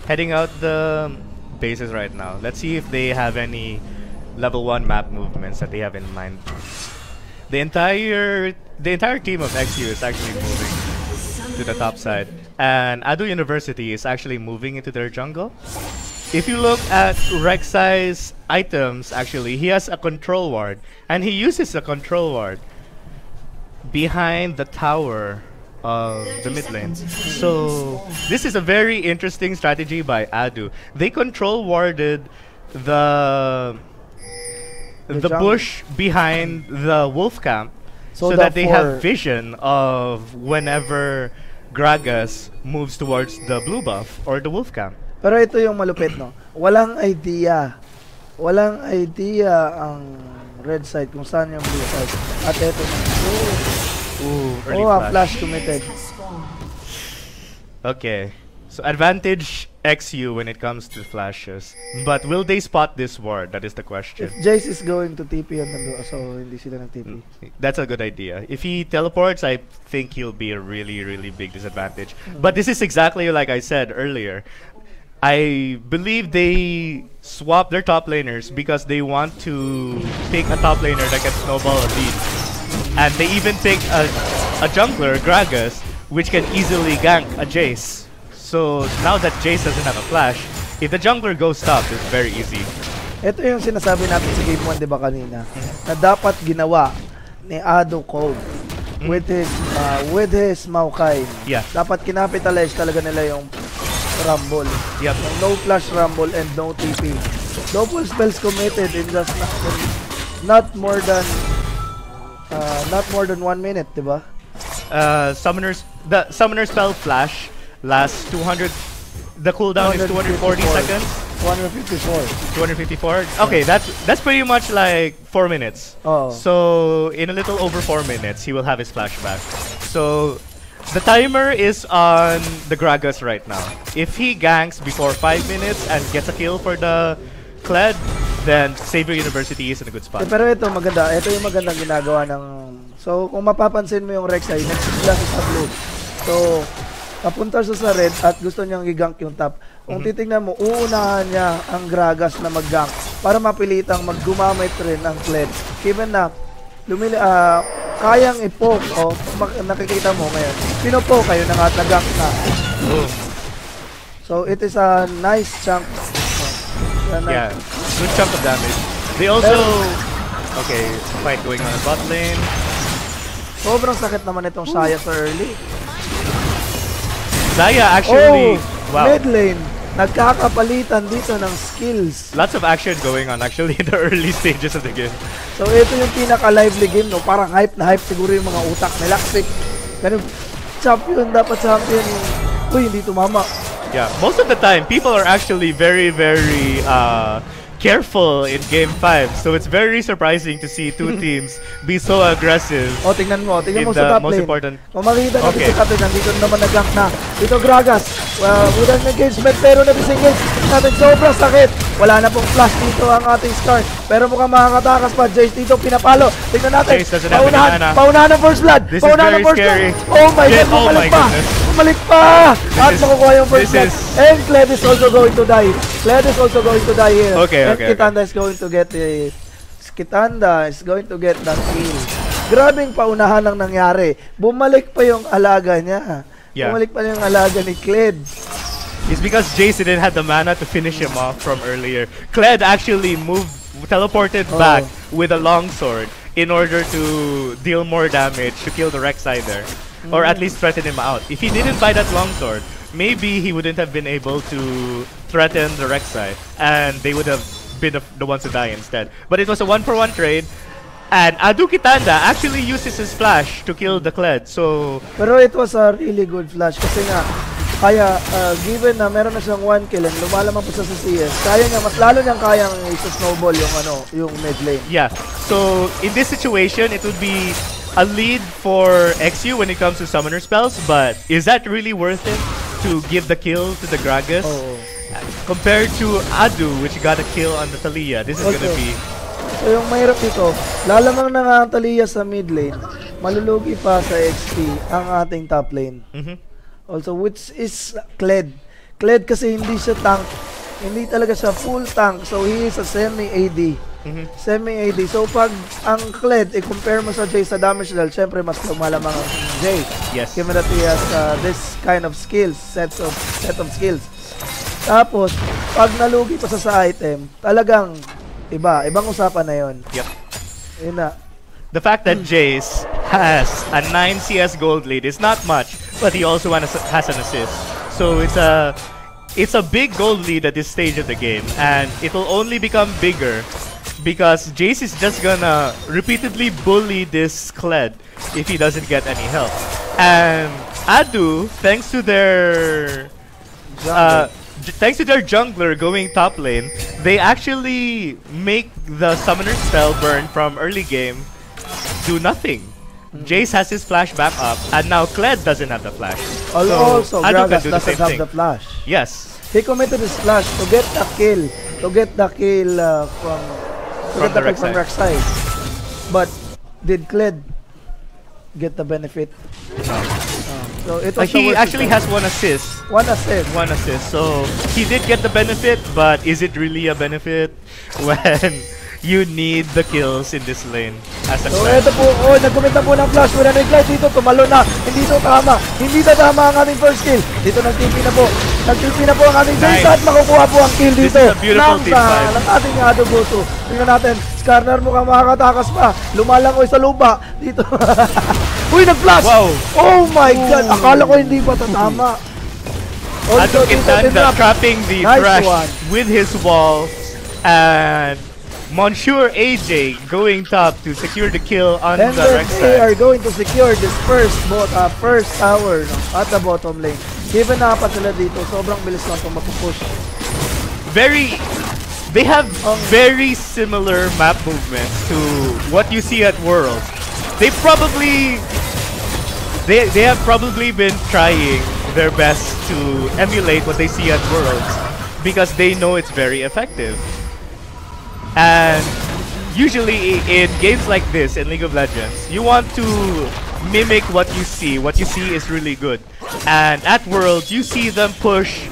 heading out the bases right now. Let's see if they have any level 1 map movements that they have in mind. The entire team of XU is actually moving to the top side, and ADDU University is actually moving into their jungle. If you look at Rek'Sai's items, actually, he has a control ward, and he uses a control ward behind the tower of the mid lane. So this is a very interesting strategy by ADDU. They control warded the bush behind the wolf camp so that they have vision of whenever Gragas moves towards the blue buff or the wolf camp. Pero ito yung malupit, no? Walang idea ang red side kung saan yung blue side. At ito na. Early flash committed. Okay. So advantage XU when it comes to flashes. But will they spot this ward? That is the question. If Jace is going to TP on the so hindi sila nag-TP. That's a good idea. If he teleports, I think he'll be a really, really big disadvantage. But this is exactly like I said earlier. I believe they swap their top laners because they want to pick a top laner that can snowball a lead. And they even pick a jungler, Gragas, which can easily gank a Jace. So now that Jace doesn't have a flash, if the jungler goes top, it's very easy. Ito yung sinasabi natin sa Game 1, di ba kanina? Na dapat ginawa ni ADDU with his Maokai. Yeah. Dapat kinapitalize talaga nila yung Rumble. Yep. No flash Rumble and no TP. Double spells committed in just not more than 1 minute, di ba? The summoner spell flash lasts 200. The cooldown is 240 seconds. 254. Okay, that's pretty much like 4 minutes. Oh. So in a little over 4 minutes, he will have his flashback. So the timer is on the Gragas right now. If he ganks before 5 minutes and gets a kill for the Kled, then Xavier University is in a good spot. Pero ito maganda. Ito yung magandang ginagawa ng... So kung mapapansin mo yung Rek'Sai, nag-sigla sa blue. So papunta siya sa red at gusto niyang i-gank yung top. Kung titingnan mo, uunahan niya ang Gragas na mag-gank para mapilitang maggumamit rin ng Kled. Given na kayang i-poke, nakikita mo ngayon, pinopoke kayo na nag-gank na. So it is a nice chunk. Yeah, good chunk of damage. They also... Okay, fight going on the bot lane. Sobrang sakit naman itong Xayah sa early. Xayah actually... wow. Mid lane. Nagkakapalitan dito ng skills. Lots of action going on actually in the early stages of the game. So ito yung pinaka-lively game, no? Parang hype na hype siguro yung mga utak nila. Kasi champion, dapat champion yung... Uy, hindi tumama. Yeah, most of the time, people are actually very, very careful in Game 5. So it's very surprising to see two teams be so aggressive. Tingnan mo in sa top most lane. important. Makikita natin sa top lane, nandito naman nag-gank na. Dito Gragas, with an engagement, pero na-disengage natin, sobrang sakit. Wala na pong flash dito ang ating Scar. Pero mukhang makakatakas pa. Jace dito pinapalo. Tingnan natin. Paunahan ng first blood. This is very scary. Oh my God, bumalik pa. At makukuha yung first blood. And Kled is also going to die. Kled is also going to die here. And Kitanda is going to get the... Kitanda is going to get that kill. Grabing paunahan lang nangyari. Bumalik pa yung alaga niya. Yeah. Bumalik pa yung alaga ni Kled. It's because Jace didn't have the mana to finish him off from earlier. Kled actually teleported back with a longsword in order to deal more damage to kill the Rek'Sai there. Or at least threaten him out. If he didn't buy that longsword, maybe he wouldn't have been able to threaten the Rek'Sai, and they would have been the ones to die instead. But it was a 1-for-1 trade, and ADDU Kitanda actually uses his flash to kill the Kled. So, pero it was a really good flash kasi nga kaya given na meron na siyang 1 kill and lumalaman pa sa CS, kaya niya, mas lalo niyang kayang i-snowball yung mid lane. Yeah. So in this situation, it would be a lead for XU when it comes to summoner spells, but is that really worth it to give the kill to the Gragas? Compared to ADDU, which got a kill on the Thalia, this is gonna be... So yung mahirap dito, lalamang na nga ang Thalia sa mid lane, malulugi pa sa XP ang ating top lane. Also, which is Kled. Kled kasi hindi siya tank. Hindi talaga siya full tank. So, he is a semi-AD. Semi-AD. So, pag ang Kled, i-compare mo sa Jay sa damage deal, syempre mas lumalamang ang Jay. Yes. Given that he has this kind of skills, set of skills. Tapos, pag nalugi pa sa item, talagang ibang usapan na yun. Yep. Yun na. The fact that Jace has a 9 CS gold lead is not much, but he also has an assist. So it's a big gold lead at this stage of the game, and it will only become bigger because Jace is just gonna repeatedly bully this Kled if he doesn't get any help. And ADDU, thanks to their jungler going top lane, they actually make the summoner spell burn from early game do nothing. Jace has his flash back up, and now Kled doesn't have the flash. Also, ADDU Gragas can do the doesn't same have thing. the flash. Yes. He committed his flash to get the kill. From Rek'Sai. But did Kled get the benefit? So it was he actually has one assist. One assist. One assist. So he did get the benefit, but is it really a benefit when You need the kills in this lane as a So clan. ito po, nag-commit na po ng flash. Wala na ignite dito, tumalo na. Hindi ito tama. Hindi na tama ang ating first kill. Dito nag-TP na po. Nag-TP na po ang ating Jace at makukuha po ang kill dito. This is a beautiful team fight. Ng ating ADDU. Tingnan natin, Skarner mukhang makakatakas pa. Lumalangoy sa lupa. Dito. Uy, nag-flash! Wow. Oh my God! Akala ko hindi pa tatama. Ado Quintana trapping the Thresh with his wall, and Monsieur AJ going top to secure the kill on and the right they side. are going to secure this first tower at the bottom lane. Given na apat sila dito, sobrang bilis lang itong mapupush. They have very similar map movements to what you see at Worlds. They have probably been trying their best to emulate what they see at Worlds because they know it's very effective. And usually in games like this in League of Legends, you want to mimic what you see. What you see is really good. And at Worlds, you see them push.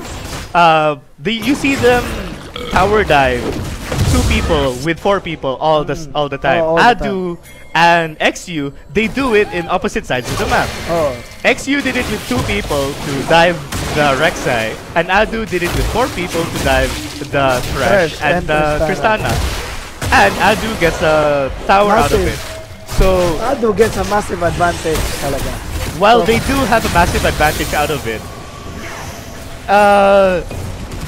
You see them tower dive 2 people with 4 people all the time. ADDU and XU, they do it in opposite sides of the map. XU did it with 2 people to dive the Rek'Sai, and ADDU did it with 4 people to dive the Thresh and the Tristana. And ADDU gets a tower out of it. So ADDU gets a massive advantage talaga. While they do have a massive advantage out of it,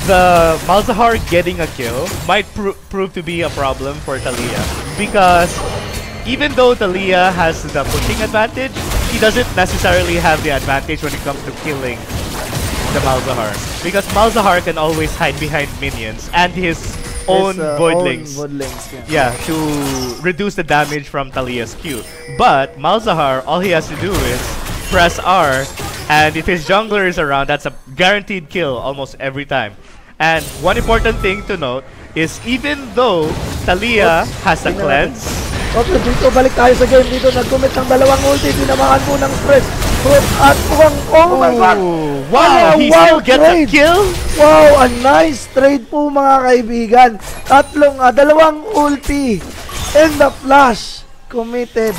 the Malzahar getting a kill might prove to be a problem for Taliyah, because even though Taliyah has the pushing advantage, he doesn't necessarily have the advantage when it comes to killing the Malzahar, because Malzahar can always hide behind minions and his own voidlings. Yeah, to reduce the damage from Taliyah's Q. But Malzahar, all he has to do is press R, and if his jungler is around, that's a guaranteed kill almost every time. And one important thing to note is even though Taliyah has a cleanse, okay, dito balik tayo sa game. Dito nag-commit ng dalawang ulti, tinamaan mo ng stress. At mukhang, oh my God! Wow, he still gets a kill? Wow, a nice trade po mga kaibigan. Dalawang ulti and the flash committed.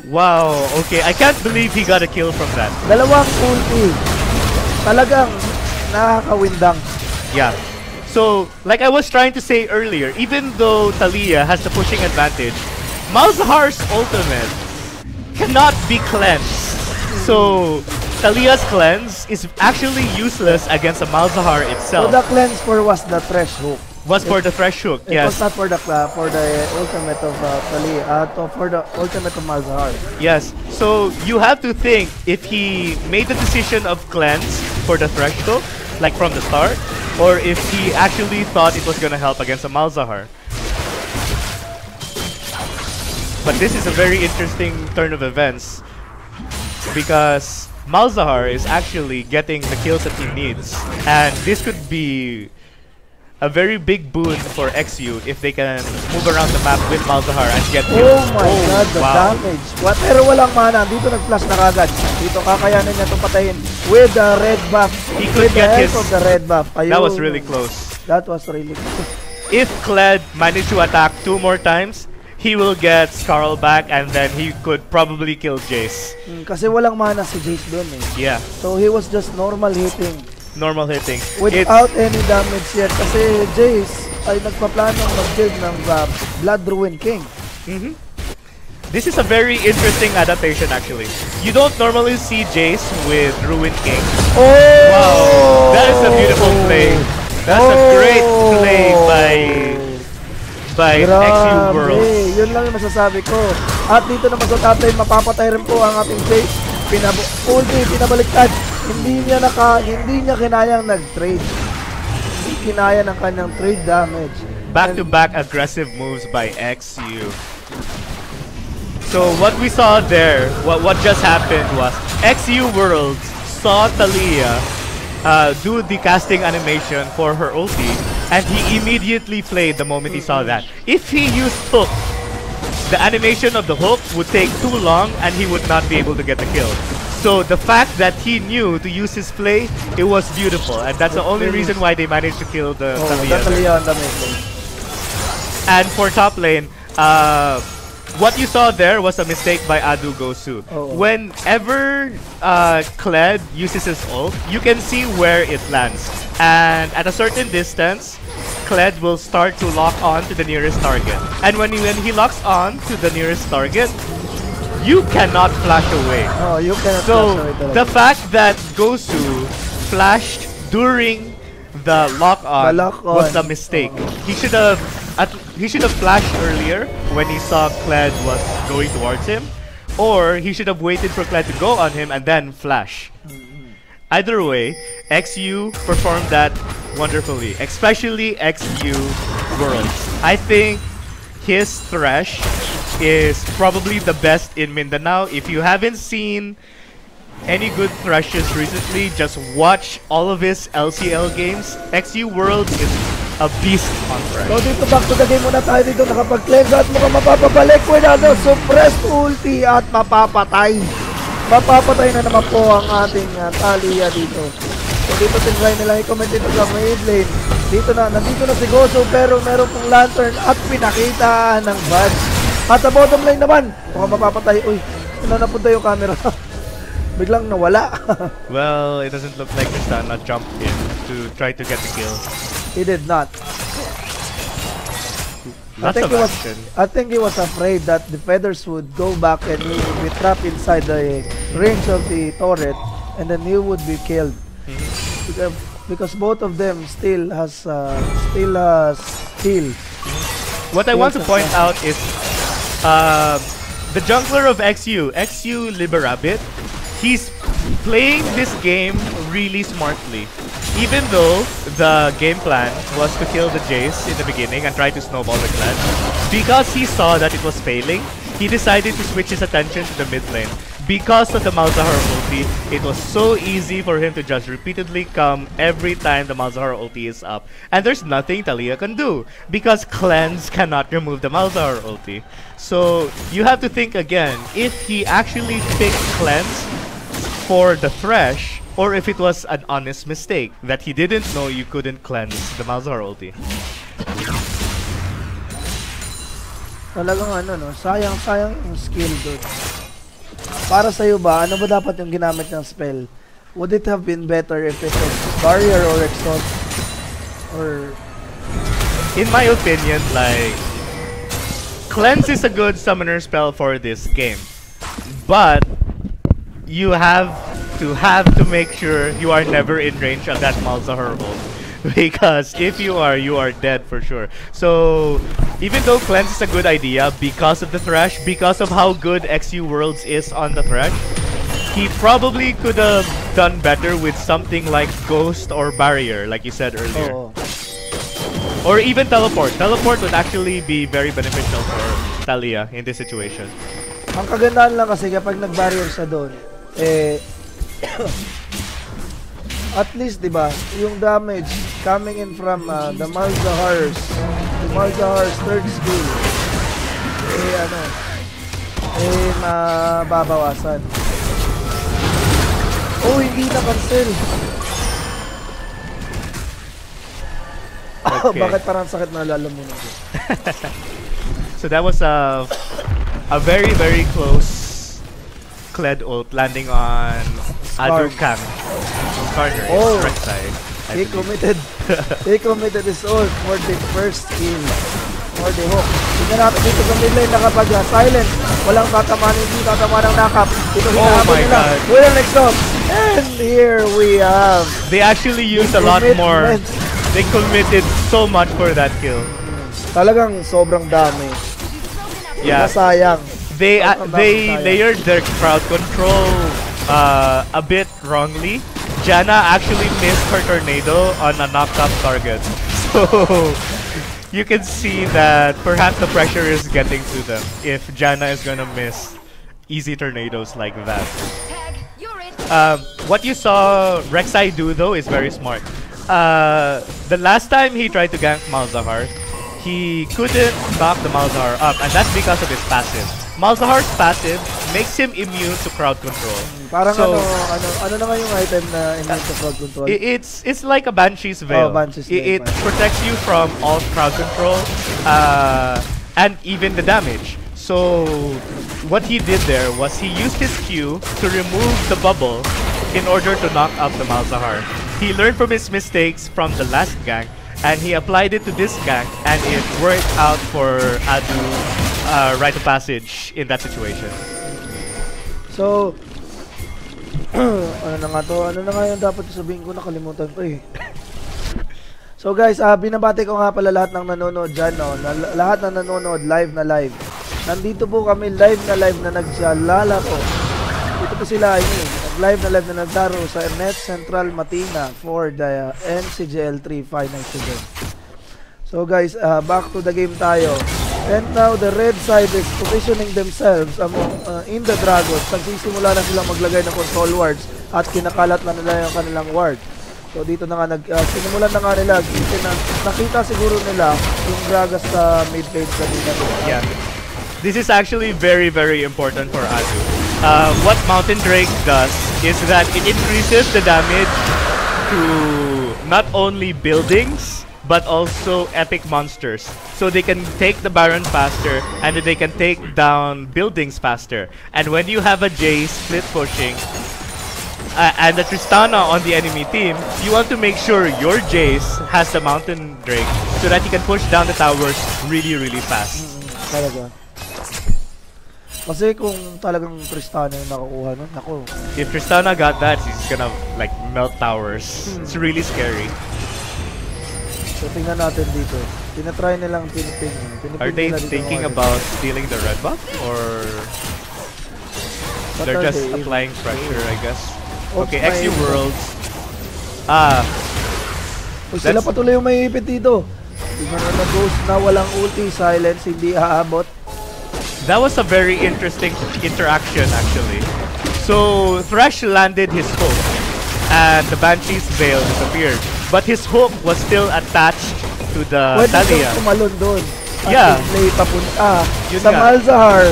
Wow, okay, I can't believe he got a kill from that. Dalawang ulti. Talagang nakakawindang. Yeah. So, like I was trying to say earlier, even though Taliyah has the pushing advantage, Malzahar's ultimate cannot be cleansed. So, Taliyah's cleanse is actually useless against a Malzahar itself. So the cleanse was the Thresh hook. Was for the Thresh hook, yes. It was not for the ultimate of Taliyah, for the ultimate of Malzahar. Yes. So you have to think if he made the decision of cleanse for the Thresh hook, like from the start, or if he actually thought it was gonna help against a Malzahar. But this is a very interesting turn of events, because Malzahar is actually getting the kills that he needs, and this could be a very big boon for XU if they can move around the map with Malzahar and get kills. Oh my God, the damage. Pero walang mana. Dito nag-flash na kagad. Dito kakayanan niya itong patayin with the red buff. He could get his... of the red buff. That was really close. That was really close. If Kled managed to attack 2 more times, he will get Skarl back, and then he could probably kill Jace. Kasi walang mana si Jace doon eh. Yeah. So he was just normal hitting. Normal hitting. Without any damage yet. Kasi Jace ay nagpaplanong mag-build ng Blood Ruin King. This is a very interesting adaptation actually. You don't normally see Jace with Ruin King. Oh! Wow! That is a beautiful play. That's a great play by XU Worlds. Yun lang yung masasabi ko. At dito naman sa top lane, mapapatay rin po ang ating Jace. Pinabaliktad. Hindi niya kinayang nag-trade. Hindi kinaya ng kanyang trade damage. Back-to-back aggressive moves by XU. So what we saw there, what just happened was XU Worlds saw Taliyah do the casting animation for her ulti, and he immediately played the moment he saw that. If he used hook, the animation of the hook would take too long and he would not be able to get the kill. So the fact that he knew to use his play, it was beautiful, and that's the only reason why they managed to kill the Taliyah. And for top lane, what you saw there was a mistake by ADDU Gosu. Whenever Kled uses his ult, you can see where it lands. And at a certain distance, Kled will start to lock on to the nearest target. And when he locks on to the nearest target, you cannot flash away. Oh, you cannot so flash away. The fact that Gosu flashed during the lock-on was a mistake. He should have flashed earlier when he saw Kled was going towards him, or he should have waited for Kled to go on him and then flash. Either way, XU performed that wonderfully, especially XU Worlds. I think his Thresh is probably the best in Mindanao. If you haven't seen any good Thrashes recently, just watch all of his LCL games. XU Worlds is a beast on Thresh. So dito back to the game muna tayo dito. Nakapag-cleanse at mukhang mapapabalik with ano, suppressed ulti at mapapatay. Mapapatay na naman po ang ating Talia dito. So dito tinry nila i-comment dito sa mid lane. Nandito na si Gozo pero meron pong lantern at pinakita ng badge. At sa bottom lane naman, mukhang mapapatay. Uy, napunta yung camera. Biglang nawala. Well, it doesn't look like Tristana jumped in to try to get the kill. He did not. I think he was afraid that the feathers would go back and he would be trapped inside the range of the turret, and then he would be killed. Because both of them still has heal. What I want to point out is the jungler of XU Liberabit, he's playing this game really smartly. Even though the game plan was to kill the Jace in the beginning and try to snowball the clan, because he saw that it was failing, he decided to switch his attention to the mid lane. Because of the Malzahar ulti, it was so easy for him to just repeatedly come every time the Malzahar ulti is up. And there's nothing Talia can do, because Cleanse cannot remove the Malzahar ulti. So you have to think again, if he actually picked Cleanse for the Thresh, or if it was an honest mistake that he didn't know you couldn't cleanse the Malzahar ulti. Talagang sayang yung skill doon. Para sa'yo ba, ano ba dapat yung ginamit ng spell? Would it have been better if it was barrier or exhaust? Or... In my opinion, like, cleanse is a good summoner spell for this game. But you have to make sure you are never in range of that Malzahar ult. Because if you are dead for sure. So even though cleanse is a good idea because of the Thresh, because of how good XU Worlds is on the Thresh, he probably could have done better with something like Ghost or Barrier, like you said earlier. Or even Teleport. Teleport would actually be very beneficial for Talia in this situation. Ang kagandahan lang kasi kapag nag-barrier siya doon, at least, diba, yung damage coming in from the Malzahar's third skill, mababawasan. Oh, hindi na cancel. Okay. Bakit parang sakit na lalamunan ko? So that was a very, very close Kled ult landing on ADDU Kang. Oh, he committed his ult for the first kill, for the hook. Tingnan natin dito sa mid lane na kapag silent, walang tatamaan, hindi tatamaan ng knock-up. Dito hinahabol nila with an exhaust. And here we have... They actually used a lot more. They committed so much for that kill. Talagang sobrang dami. Yeah. Masayang. They layered their crowd control a bit wrongly. Janna actually missed her tornado on a knocked up target. So you can see that perhaps the pressure is getting to them if Janna is gonna miss easy tornadoes like that. What you saw Rek'Sai do though is very smart. The last time he tried to gank Malzahar, he couldn't knock the Malzahar up, and that's because of his passive. Malzahar's passive makes him immune to crowd control. Parang so, ano na nga yung item na immune to crowd control? It's like a Banshee's Veil. Oh, Banshee's Veil. It protects you from all crowd control and even the damage. So what he did there was he used his Q to remove the bubble in order to knock out the Malzahar. He learned from his mistakes from the last gank, and he applied it to this gank, and it worked out for ADDU rite of passage in that situation. So, ano na nga to? Ano na nga yung dapat sabihin ko? Nakalimutan ko eh. So guys, binabati ko nga pala lahat ng nanonood dyan, no? Lahat na nanonood, live na live. Nandito po kami live na naglalaro. Dito po sila, live na naglaro sa Net Central Matina for the Ncgc 3 Finals today. So guys, back to the game tayo. And now the red side is positioning themselves in the Dragons. Nagsisimula na silang maglagay ng control wards at kinakalat na nila yung kanilang ward. So dito na nga sinimulan na nga nila. Nakita siguro nila yung Gragas sa mid lane kanina. Yeah. This is actually very, very important for ADDU. What Mountain Drake does is that it increases the damage to not only buildings, but also epic monsters. So they can take the Baron faster, and they can take down buildings faster. And when you have a Jace split pushing, and a Tristana on the enemy team, you want to make sure your Jace has the Mountain Drake so that he can push down the towers really, really fast. Talaga. Kasi kung talagang Tristana yung nakukuha nun, nako. If Tristana got that, he's gonna like melt towers. It's really scary. So tingnan natin dito. Tinatry nilang piniping. Are they thinking about stealing the red buff? Or they're just applying pressure, I guess? Okay, XU Worlds. Sila patuloy yung may ipit dito. Tingnan na Ghost na walang ulti, silence, hindi aabot. That was a very interesting interaction, actually. So Thresh landed his hook, and the Banshee's Veil disappeared. But his hook was still attached to the Thalia. Pwede kumalon doon. Yeah. Play papunta sa Malzahar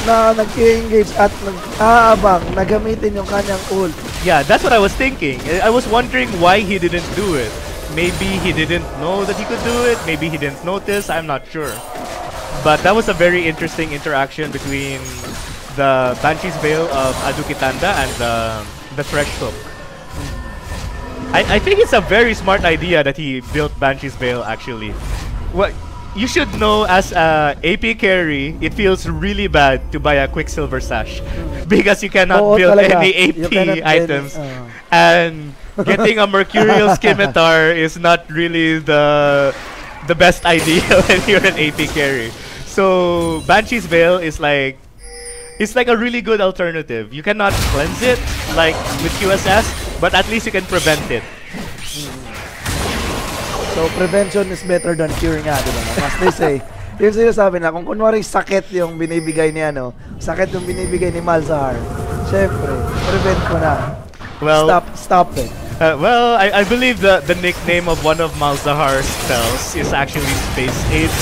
na nag-engage at nag-aabang na gamitin yung kanyang ult. Yeah, that's what I was thinking. I was wondering why he didn't do it. Maybe he didn't know that he could do it. Maybe he didn't notice. I'm not sure. But that was a very interesting interaction between the Banshee's Veil of ADDU Kitanda and the Thresh Hook. I think it's a very smart idea that he built Banshee's Veil, actually. What you should know, as a AP carry, it feels really bad to buy a Quicksilver Sash because you cannot build any AP items. And getting a Mercurial Scimitar is not really the best idea when you're an AP carry. So Banshee's Veil is like, it's like a really good alternative. You cannot cleanse it like with QSS, but at least you can prevent it. So prevention is better than curing nga, diba? As they say. Yung sinasabi na, kung kunwari sakit yung binibigay ni sakit yung binibigay ni Malzahar, syempre, prevent mo na. Well, stop it. Well, I believe the nickname of one of Malzahar's spells is actually Space AIDS.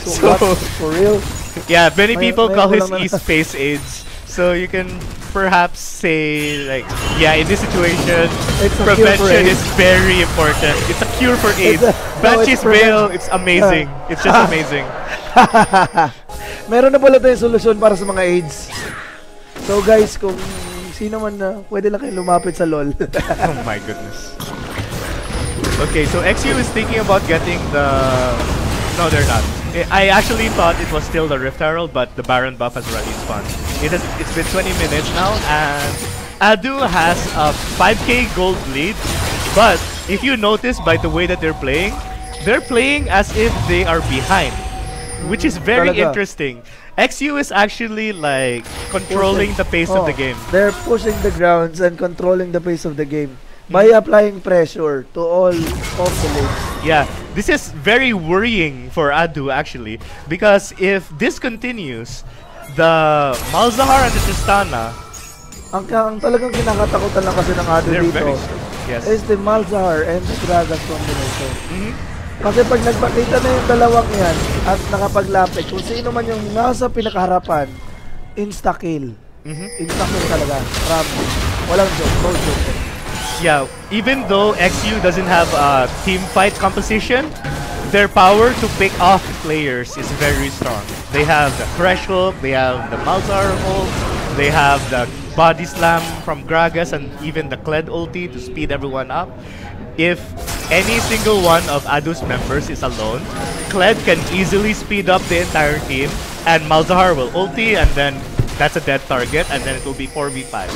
So what? For real? Yeah, many people call his E Space AIDS. So you can perhaps say, like, yeah, in this situation, prevention is very important. It's a cure for AIDS. Banshee's Veil, it's amazing. It's just amazing. Meron na pala tayong solusyon para sa mga AIDS. So guys, kung sino man na, pwede lang kayo lumapit sa LOL. Oh my goodness. Okay, so XU is thinking about getting the... No, they're not. I actually thought it was still the Rift Herald, but the Baron buff has already spawned. It's been 20 minutes now, and ADDU has a 5k gold lead. But if you notice by the way that they're playing as if they are behind, which is very interesting. XU is actually like controlling the pace of the game. They're pushing the grounds and controlling the pace of the game by applying pressure to all of the lanes. Yeah, this is very worrying for ADDU actually, because if this continues, the Malzahar and the Tristana, ang talagang kinakatakutan lang kasi ng ADDU dito is the Malzahar and the Gragas combination. Kasi pag nagpakita na yung dalawang yan at nakapaglapit, kung sino man yung nasa pinakaharapan, insta-kill. Insta-kill talaga. Walang joke. No joke. Yeah, even though XU doesn't have a team fight composition, their power to pick off players is very strong. They have the Thresh Hook, they have the Malzahar ult, they have the Body Slam from Gragas, and even the Kled ulti to speed everyone up. If any single one of ADDU's members is alone, Kled can easily speed up the entire team, and Malzahar will ulti, and then that's a dead target, and then it will be 4v5.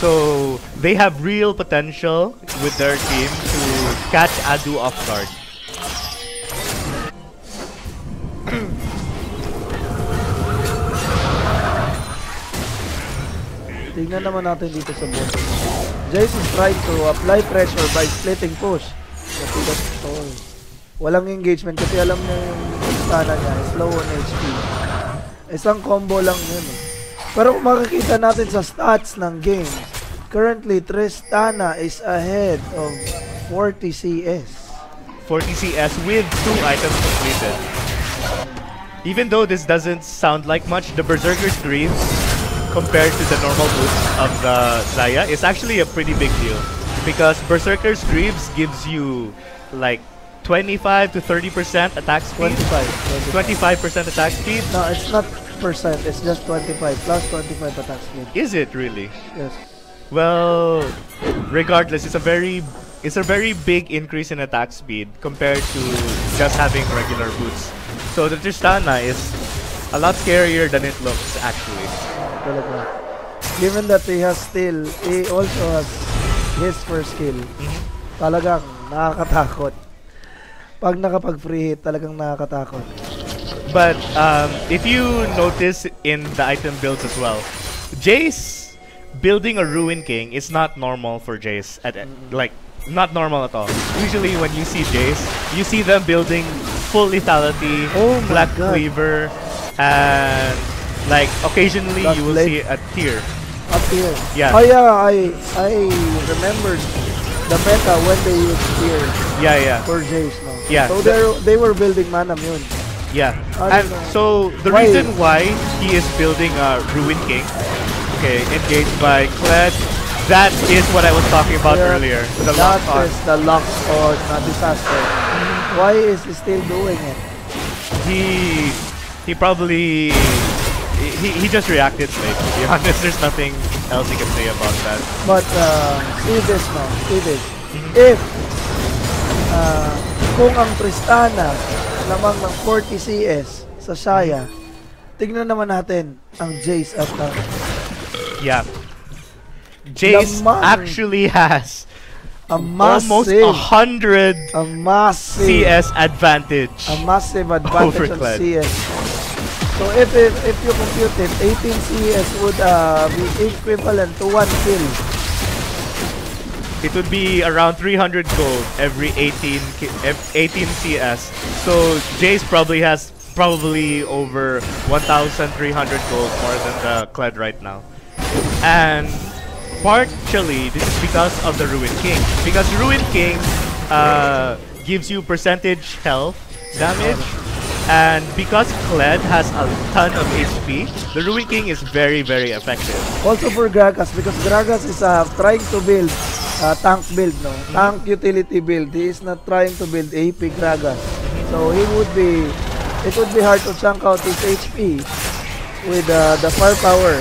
So they have real potential with their team to catch ADDU off guard. Tingnan naman natin dito sa bot. Jace is trying to apply pressure by splitting push. Walang engagement kasi alam niya yung Tristana niya is low on HP. Isang combo lang yun. Pero kung makikita natin sa stats ng game, currently Tristana is ahead of 40 CS. 40 CS with 2 items completed. Even though this doesn't sound like much, the Berserker's Greaves compared to the normal boost of the Xayah is actually a pretty big deal. Because Berserker's Greaves gives you like 25 to 30% attack speed. 25% attack speed? No, it's not percent, it's just 25 plus 25 attack speed. Is it really? Yes. Well, regardless, it's a very big increase in attack speed compared to just having regular boots. So the Tristana is a lot scarier than it looks actually. Given that he also has his first kill, talagang nakakatakot. Pag nakapag-free hit, talagang nakakatakot. But if you notice in the item builds as well, Jace building a Ruin King is not normal for Jace. Like, not normal at all. Usually when you see Jace, you see them building full lethality, Black Cleaver, and like occasionally you will see a tier. A tier. Yeah. Oh yeah, I remembered the meta when they used tier. Yeah. For Jace, no. Yeah. So they were building Manam yun. Yeah. And so the reason why he is building a Ruin King, okay, engaged by Kled, that is what I was talking about earlier. The that is the lock on disaster. Why is he still doing it? He probably he just reacted late, to be honest. There's nothing else he can say about that. But see this now, see this. If kung ang Tristana lamang ng 40 CS sa Xayah, tignan naman natin ang Jace at yeah. Jace actually has almost 100 CS advantage. A massive advantage on CS. So if you compute it, 18 CS would be equivalent to 1 kill. It would be around 300 gold every 18 CS. So Jace probably has over 1,300 gold more than the Kled right now. And partially this is because of the Ruin King. Because Ruin King gives you percentage health damage. And because Kled has a ton of HP, the Ruin King is very, very effective. Also for Gragas, because Gragas is trying to build tank build, no? Tank utility build. He is not trying to build AP Gragas. So it would be hard to chunk out his HP with the firepower,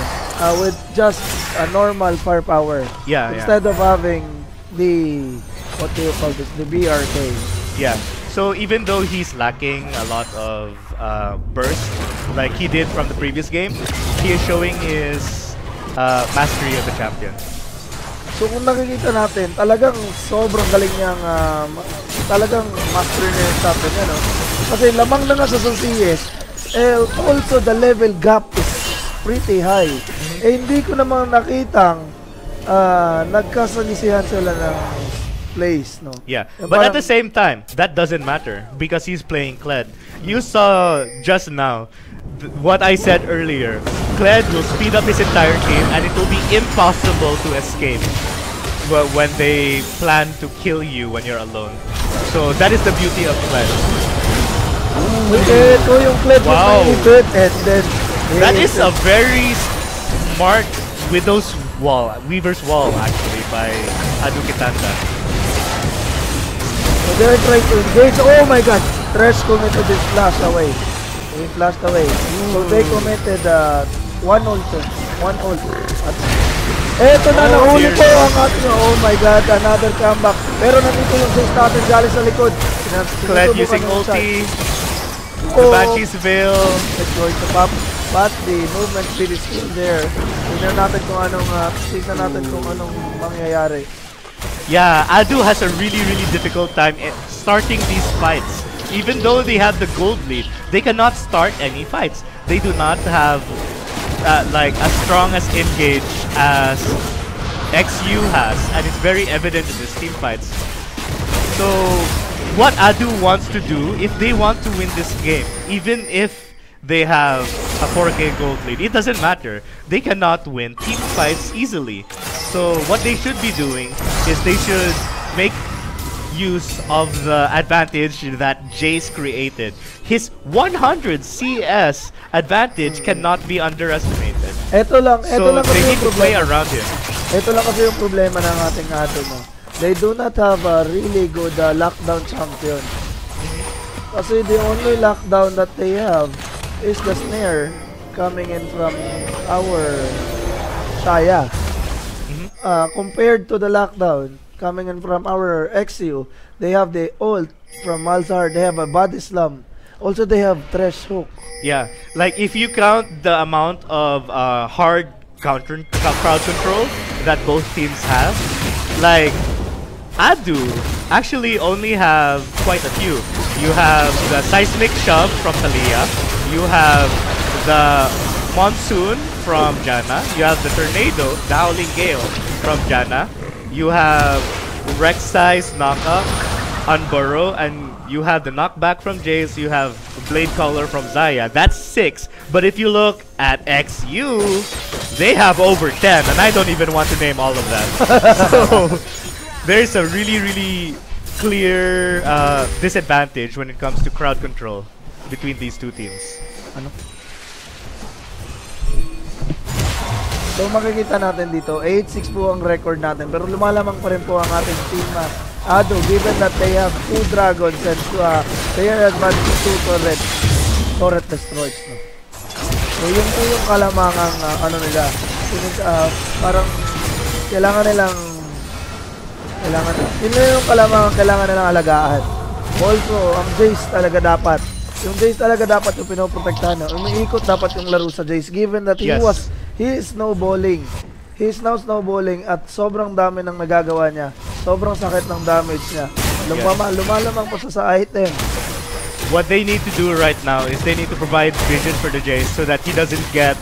with just a normal firepower. Yeah. Instead of having the, what do you call this, the BRK. Yeah. So even though he's lacking a lot of burst, like he did from the previous game, he is showing his mastery of the champion. So kung nakikita natin, talagang sobrang galing niyang, talagang mastery niya yung champion niya, no? Kasi lamang na nga sa CS, also the level gap is pretty high. Hindi ko naman nakitang nagkasalisihan sila ng plays, no? Yeah, but at the same time, that doesn't matter because he's playing Kled. You saw just now what I said earlier. Kled will speed up his entire team and it will be impossible to escape when they plan to kill you when you're alone. So that is the beauty of Kled. Ito yung Kled, wow. And then That is a very smart Widow's Wall, Weaver's Wall actually by ADDU Kitanda. So they're trying to engage. Oh my god! Thresh committed this flash away. He flashed away. So they committed one ult. At eto na, nahuli po ang ating, oh my god, another comeback. Pero nandito yung Zeus natin galing sa likod. Kled using ulti. The Bansheesville. It's going to pop. But the movement speed is still there. Tignan natin kung anong mangyayari. Yeah, ADDU has a really difficult time starting these fights. Even though they have the gold lead, they cannot start any fights. They do not have like as strong as engage as XU has, and it's very evident in these team fights. So what ADDU wants to do, if they want to win this game, even if they have a 4K gold lead, it doesn't matter. They cannot win team fights easily. So what they should be doing is they should make use of the advantage that Jace created. His 100 CS advantage cannot be underestimated. Ito lang they need to play around him. Ito lang kasi yung problema ng ating ADDU, no? They do not have a really good lockdown champion. Kasi the only lockdown that they have is the snare coming in from our Shaya. Compared to the lockdown coming in from our XU, they have the ult from Malzahar, they have a body slam. Also, they have Thresh Hook. Yeah, like if you count the amount of hard crowd control that both teams have, like ADDU actually only have quite a few. You have the Seismic Shove from Thalia, you have the Monsoon from Janna, you have the Tornado, the Howling Gale from Janna, you have Rek'Sai's knockup on Burrow, and you have the knockback from Jace, you have Blade Caller from Xayah. That's 6. But if you look at XU, they have over 10, and I don't even want to name all of that. So there's a really clear disadvantage when it comes to crowd control between these two teams. Ano? So makikita natin dito, 8-6 po ang record natin, pero lumalamang pa rin po ang ating team ADDU, given that they have 2 dragons and they are advanced 2 turret destroyed. No? So yun po yung kalamangang ano nila, parang yun yung kalamangang kailangan nilang alagaan. Also, ang Jace talaga dapat. Yung Jace talaga dapat yung pinoprotektahan. Umiikot dapat yung laro sa Jace, given that he is snowballing. He is now snowballing at sobrang dami ng nagagawa niya. Sobrang sakit ng damage niya. Lumalamang pa sa item. What they need to do right now is they need to provide vision for the Jace so that he doesn't get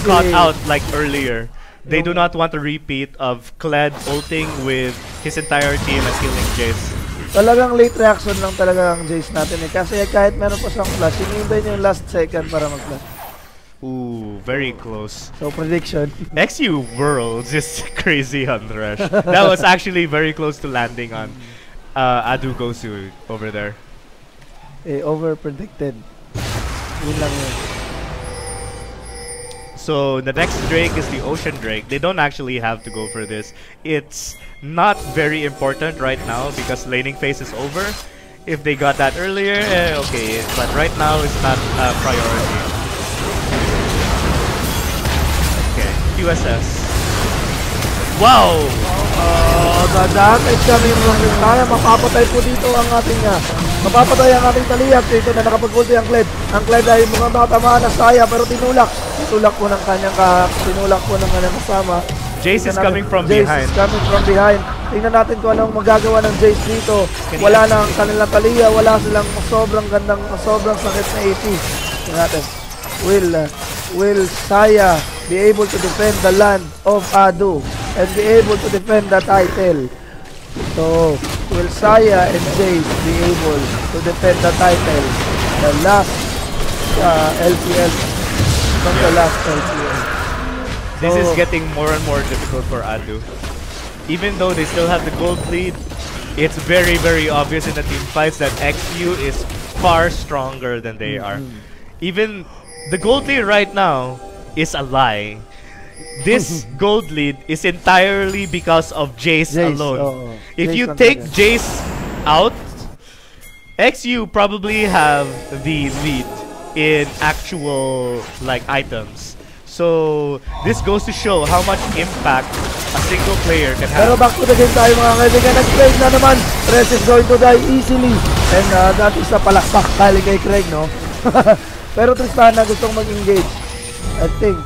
caught out like earlier. They do not want a repeat of Kled ulting with his entire team and killing Jace. Talagang late reaction lang talaga ang Jace natin eh. Kasi kahit meron pa siyang flash, hinihintay niya yung last second para mag-flash. Ooh, very close. So prediction. XU Worlds is crazy on Thresh. That was actually very close to landing on ADDU Gosu over there. Over-predicted. Yun lang yun. So the next Drake is the Ocean Drake. They don't actually have to go for this. It's not very important right now because laning phase is over. If they got that earlier, okay. But right now it's not a priority. QSS. Wow! Dadaan coming from Mindanao. Mapapatay po dito ang ating mapapatay ang ating Taliak. Dito na nakapag-ulti ang Kled. Ang Kled ay mukhang nakatamaan na Xayah pero tinulak po ng kanyang kasama. Jace is coming from behind. Jace is coming from behind. Tingnan natin kung anong magagawa ng Jace dito. Wala na ang kanilang Thalia. Wala silang sobrang sakit na AP. Tingnan natin. Will Xayah be able to defend the land of ADDU and be able to defend the title? So, will Xayah and Jace be able to defend the title? The last LCL from the last LCL. This is getting more and more difficult for ADDU. Even though they still have the gold lead, it's very obvious in the team fights that XU is far stronger than they are. Even the gold lead right now is a lie. This gold lead is entirely because of Jace alone. If Jace you lang take talaga. Jace out, XU probably have the lead in actual like items. So this goes to show how much impact a single player can have. Pero back to the game tayo mga kaibigan. Next play na naman. Rez is going to die easily. And that is a palakpak kali kay Craig, no? Pero Tristana gustong mag-engage, I think.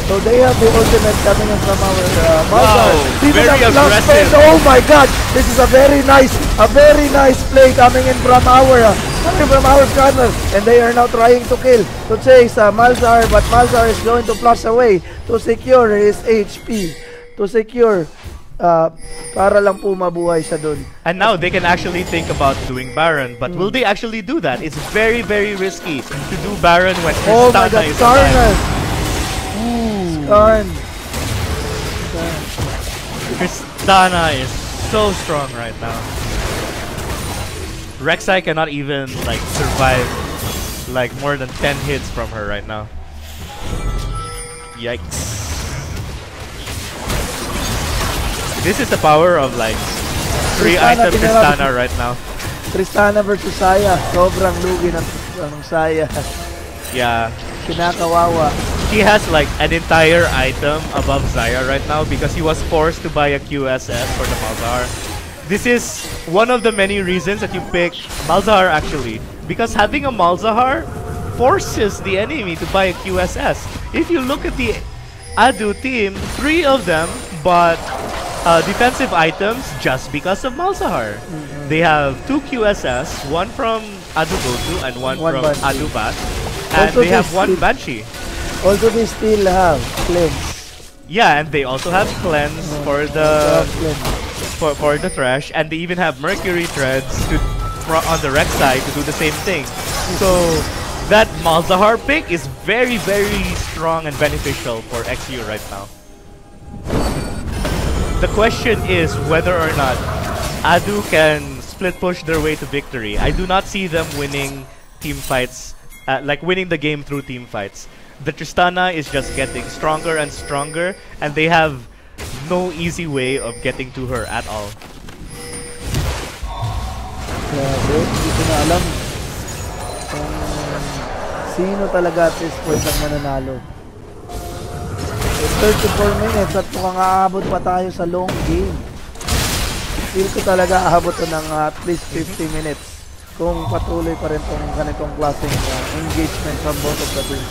So they have the ultimate coming in from our Malzahar. Very aggressive. Oh my god! This is a very nice play coming in from our corner. And they are now trying to kill, to chase Malzahar, but Malzahar is going to flush away to secure his HP. To secure para lang po mabuhay siya dun. And now they can actually think about doing Baron, but will they actually do that? It's very, very risky to do Baron when Tristana is alive. Skarn. Tristana is so strong right now. Rek'Sai cannot even like survive like more than 10 hits from her right now. Yikes. This is the power of like 3-item Tristana right now. Tristana versus Saya. Sobrang lugi ng Saya. Yeah. Kinakawawa. He has like an entire item above Zaya right now because he was forced to buy a QSS for the Malzahar. This is one of the many reasons that you pick Malzahar actually, because having a Malzahar forces the enemy to buy a QSS. If you look at the ADDU team, 3 of them bought defensive items just because of Malzahar. They have 2 QSS, one from ADDU Gotu and one from ADDU Bat, and they have 1 Banshee. Also, they still have cleanse. Yeah, and they also have cleanse for the for the Thresh, and they even have Mercury Threads on the Rek'Sai to do the same thing. So that Malzahar pick is very, very strong and beneficial for XU right now. The question is whether or not ADDU can split push their way to victory. I do not see them winning team fights, like winning the game through team fights. The Tristana is just getting stronger and stronger, and they have no easy way of getting to her at all. Grabe, hindi ko na alam kung sino talaga at this point ang mananalo. 34 minutes at mukhang aabot pa tayo sa long game. Feel ko talaga aabot ng at least 50 minutes kung patuloy pa rin tong ganitong klaseng engagement from both of the teams.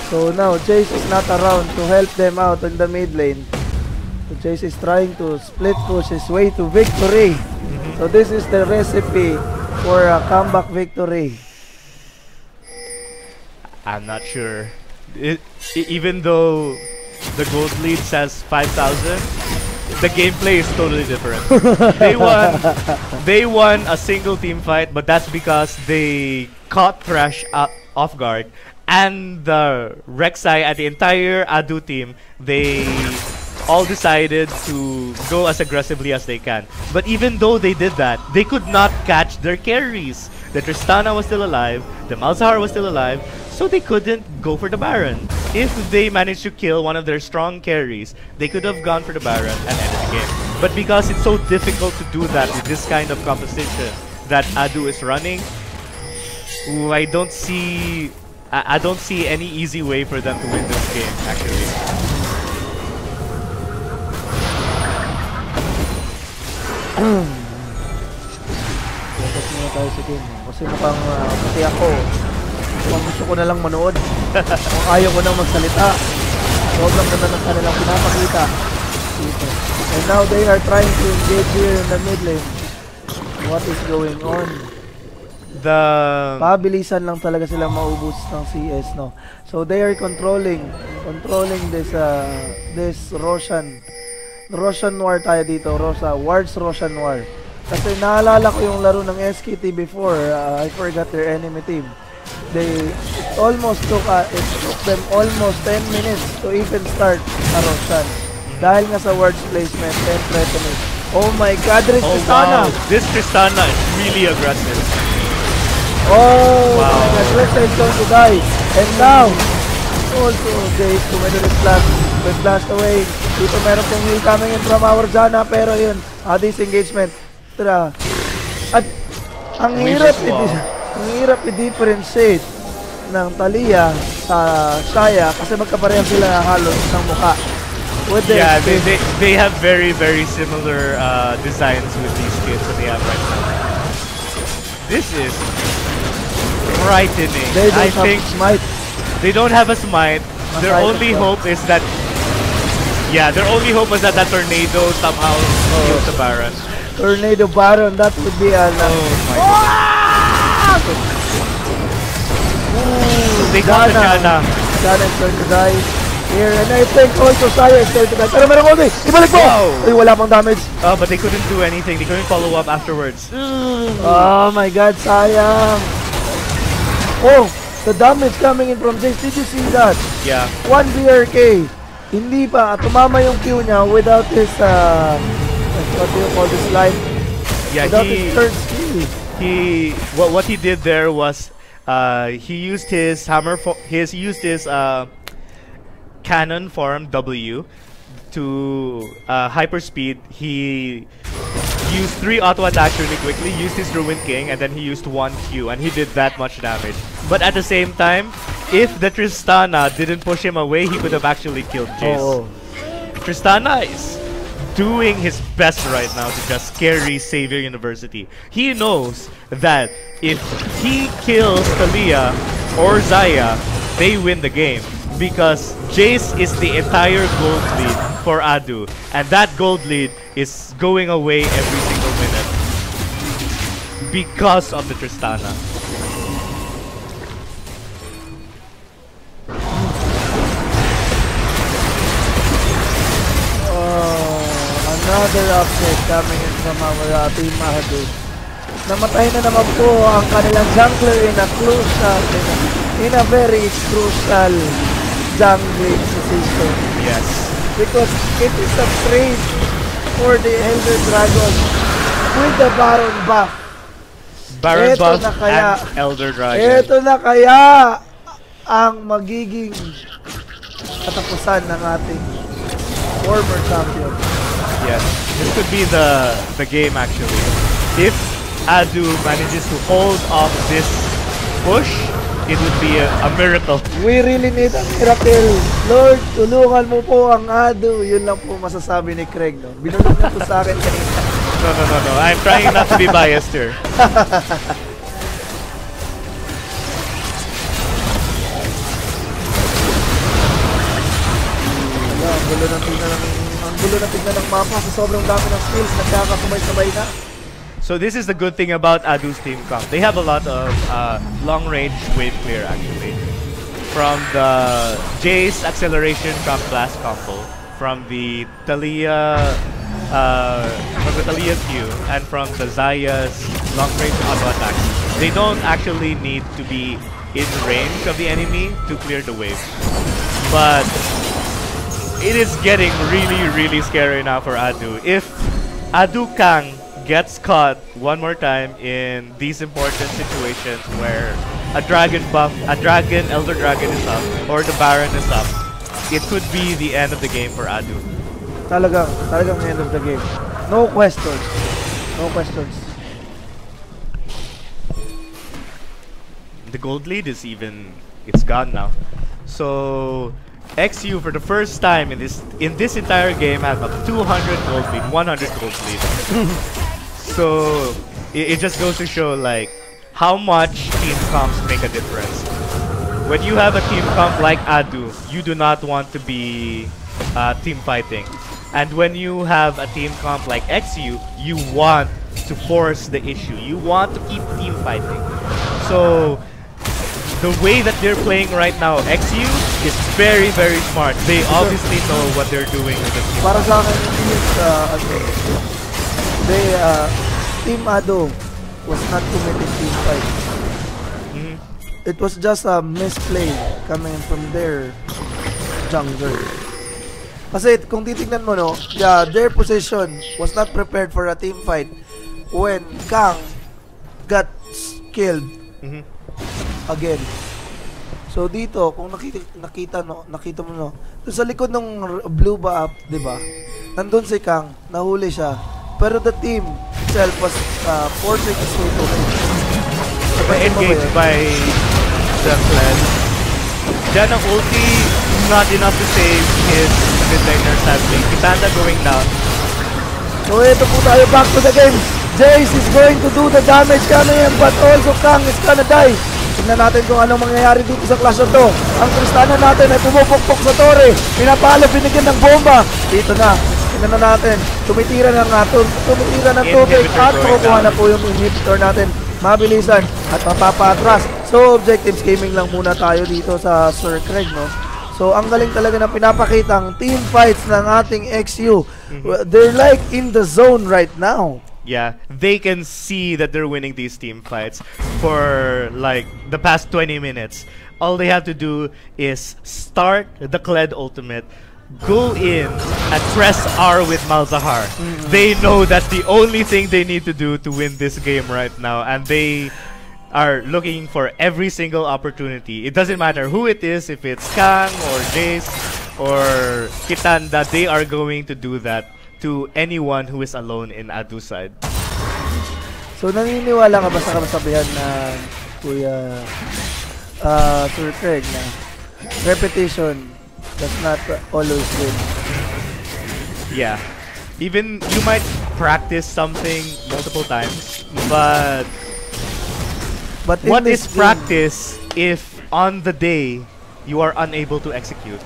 So now Jace is not around to help them out in the mid lane. So Jace is trying to split push his way to victory. So this is the recipe for a comeback victory. I'm not sure. Even though the gold lead says 5,000, the gameplay is totally different. They won a single team fight, but that's because they caught Thresh off guard. And the Rek'Sai and the entire ADDU team, they all decided to go as aggressively as they can. But even though they did that, they could not catch their carries. The Tristana was still alive, the Malzahar was still alive, so they couldn't go for the Baron. If they managed to kill one of their strong carries, they could have gone for the Baron and ended the game. But because it's so difficult to do that with this kind of composition that ADDU is running, I don't see any easy way for them to win this game, actually. Focus muna tayo sa game. Kasi mukhang pati ako, mukhang gusto ko na lang manood. Kung ayaw ko nang magsalita. Sobrang ganda ng kanilang pinapakita. And now they are trying to engage here in the mid lane. What is going on? Pabilisan lang talaga sila maubos ng CS, no. So they are controlling this Roshan War tayo dito, Ward's Roshan War. Kasi naalala ko yung laro ng SKT before, I forgot their enemy team. It took them almost 10 minutes to even start a Roshan. Dahil nga sa Ward's placement and threatening. Oh my God, there's Tristana. Wow. This Tristana is really aggressive. Oh wow. My God, Rek'Sai is going to die. And now, also, Jace, kumendo rin flash. But flashed away. Dito meron pong heal coming in from our Janna. Pero yun, disengagement. Tara. At ang hirap i-differentiate ng Talia sa Shaya kasi magkaparehan sila halos ng mukha. Yeah, they have very similar designs with these skins that they have right now. This is frightening. They don't have smite. They don't have a smite. Their only hope is that that tornado somehow kills the Baron. Tornado Baron, that would be a they got the Janna. Janna is going to die here, and I think also Saya is going to die. Pero meron ko ibalik mo! Ay, wala pang damage. But they couldn't do anything. They couldn't follow up afterwards. Oh my God, sayang. Oh, the damage coming in from Jace. Did you see that? Yeah. 1 BRK. Hindi pa. Tumama yung Q niya without his, what do you call this line? Yeah, without his third skill. What he did there was he used his cannon form W to hyperspeed. He used 3 auto attacks really quickly, used his Ruined King, and then he used 1 Q, and he did that much damage. But at the same time, if the Tristana didn't push him away, he could have actually killed Jace. Tristana is doing his best right now to just carry Xavier University. He knows that if he kills Talia or Xayah, they win the game. Because Jace is the entire gold lead for ADDU, and that gold lead is going away every single minute because of the Tristana. Another upset coming in from our team ADDU. Namatay na naman po ang kanilang jungler in a very crucial jungling position. Yes. Because it is a trade for the Elder Dragon with the Baron buff. Baron buff and Elder Dragon. Ito na kaya ang magiging katapusan ng ating former champion. Yes, this could be the game actually. If ADDU manages to hold off this push, it would be a miracle. We really need a miracle. Lord, tulungan mo po ang ADDU. Yun lang po masasabi ni Craig, no? Binulong na po sa akin kanina. No. I'm trying not to be biased here. Ang gulo na tignan ng mapa sa sobrang dami ng skills. Nagkakasabay-sabay na. So this is the good thing about ADDU's team comp. They have a lot of long-range wave clear actually. From the Jace acceleration comp blast combo, from the Talia Q, and from the Xayah's long-range auto attacks. They don't actually need to be in range of the enemy to clear the wave. But it is getting really scary now for ADDU. If ADDU Kang gets caught one more time in these important situations where a dragon buff, Elder Dragon is up, or the Baron is up, it could be the end of the game for ADDU. Talagang end of the game. No questions. The gold lead is it's gone now. So XU for the first time in this entire game has a 200 gold lead, 100 gold lead. So it just goes to show like how much team comps make a difference. When you have a team comp like ADDU, you do not want to be team fighting. And when you have a team comp like XU, you want to force the issue. You want to keep team fighting. So the way that they're playing right now, XU is very smart. They obviously know what they're doing with the team. Para sa akin, Team ADDU was not committing team fight. It was just a misplay coming from their jungler. Kasi kung titignan mo, no, yeah, their position was not prepared for a team fight when Kang got killed again. So dito, kung nakita mo, no, doon sa likod ng blue ba up, di ba? Nandun si Kang, nahuli siya. Pero the team itself was forcing his way to engaged by the clan. Diyan ang ulti, not enough to save his mid laner sadly. Kitanda going down. So ito po tayo, back to the game. Jace is going to do the damage kanina, but also Kang is gonna die. Tignan natin kung anong mangyayari dito sa clash of to. Ang Tristana natin ay pumupukpok sa torre. Pinapalo, binigyan ng bomba. Dito na. Tignan na natin. Tumitira ng tubig at kukuha na po yung inhibitor natin. Mabilisan at mapapatras. So objectives gaming lang muna tayo dito sa Sir Craig, no? So ang galing talaga na pinapakitang team fights ng ating XU. They're like in the zone right now. Yeah, they can see that they're winning these team fights for like the past 20 minutes. All they have to do is start the Kled ultimate, go in and press R with Malzahar. They know that's the only thing they need to do to win this game right now, and they are looking for every single opportunity. It doesn't matter who it is, if it's Kang or Jace or Kitanda, they are going to do that to anyone who is alone in ADDU side. So naniniwala ka ba sa kasabihan na Kuya Sir Craig na repetition does not always win? Yeah. Even you might practice something multiple times, but what is practice if on the day you are unable to execute?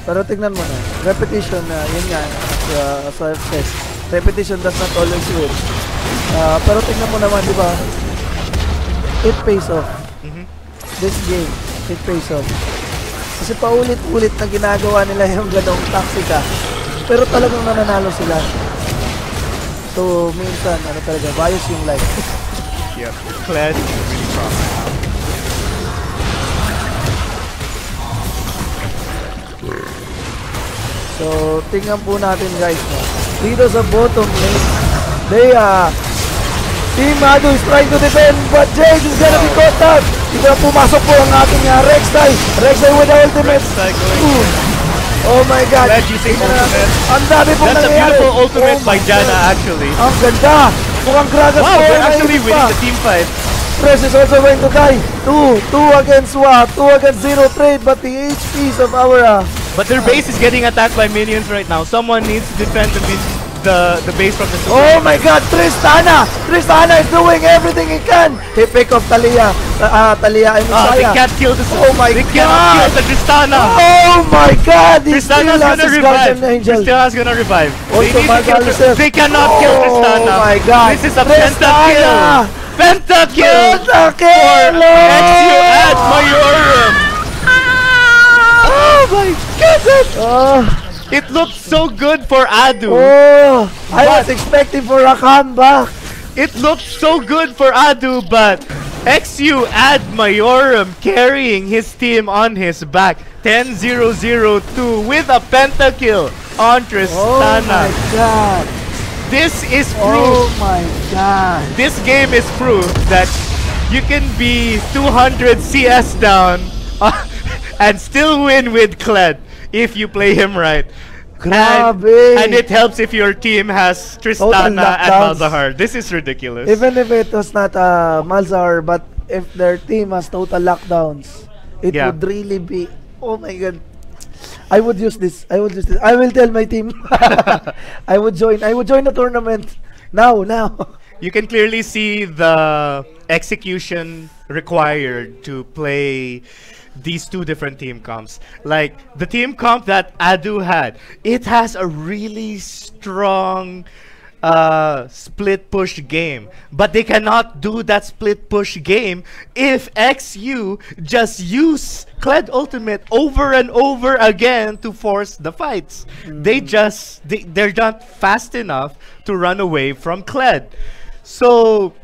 Pero tignan mo na, repetition na, yun nga, sa FS, repetition does not always win. Pero tignan mo naman, di ba, it pays off. This game, it pays off. Kasi paulit-ulit na ginagawa nila yung ganong taktika, pero talagang nananalo sila. So, minsan, ano talaga, bias yung life. Yep, Kled is really strong. So, tingnan po natin guys, no? Dito sa bottom lane, Team ADDU is trying to defend, but Jace is gonna be caught out. Dito na pumasok po ang ating Rek'Sai. Rek'Sai with the ultimate. Oh my god. Ang dami pong nangyayari. That's a beautiful ultimate by Janna actually. Ang ganda. Mukhang Gragas. Wow, they're actually winning the team fight. Fresh is also going to die. 2 against 2 against 0 trade, but the HPs of our but their base is getting attacked by minions right now. Someone needs to defend the base from the super. Oh my god, Tristana! Tristana is doing everything he can! He pick off Talia. Talia and Messiah. They can't kill the They cannot kill the Tristana! Oh my god! Tristana's gonna revive! Tristana's gonna revive! They cannot kill Tristana! Oh my god! This is a pentakill! Pentakill! For XU at Majorum! Oh my goodness! It looked so good for ADDU. Oh, I was expecting for a comeback. It looked so good for ADDU, but XU Ad Majorum carrying his team on his back. 10-0-0-2 with a pentakill on Tristana. Oh my god. This is proof. Oh my god. This game is proof that you can be 200 CS down and still win with Kled if you play him right. And it helps if your team has Tristana and Malzahar. This is ridiculous. Even if it was not Malzahar, but if their team has total lockdowns, it would really be, oh my god. I would use this. I will tell my team. I would join the tournament. Now. You can clearly see the execution required to play these two different team comps. Like the team comp that ADDU had, it has a really strong split push game, but they cannot do that split push game if XU just use Kled ultimate over and over again to force the fights. They're not fast enough to run away from Kled. So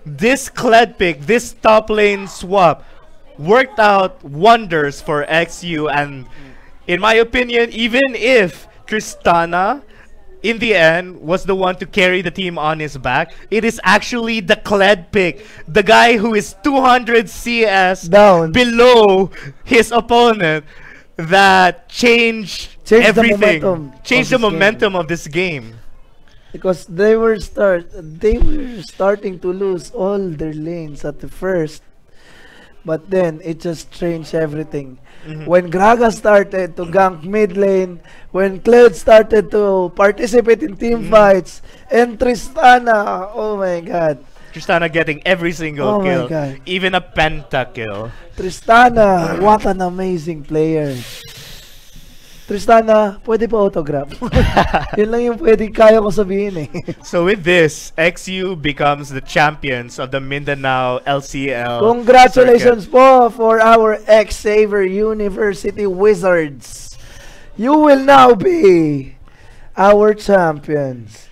this Kled pick, this top lane swap worked out wonders for XU, and in my opinion, even if Tristana, in the end, was the one to carry the team on his back. It is actually the Kled pick, the guy who is 200 CS down below his opponent, that changed everything. Changed the momentum of this game. Because they were starting to lose all their lanes at the first. But then it just changed everything. When Graga started to gank mid lane, when Kled started to participate in team fights, and Tristana, oh my god. Tristana getting every single kill, my god. even a pentakill. Tristana, what an amazing player. Tristana, pwede pa autograph. Yun lang yung pwede kaya ko sabihin eh. So with this, XU becomes the champions of the Mindanao LCL. Congratulations po for our Xavier University Wizards. You will now be our champions.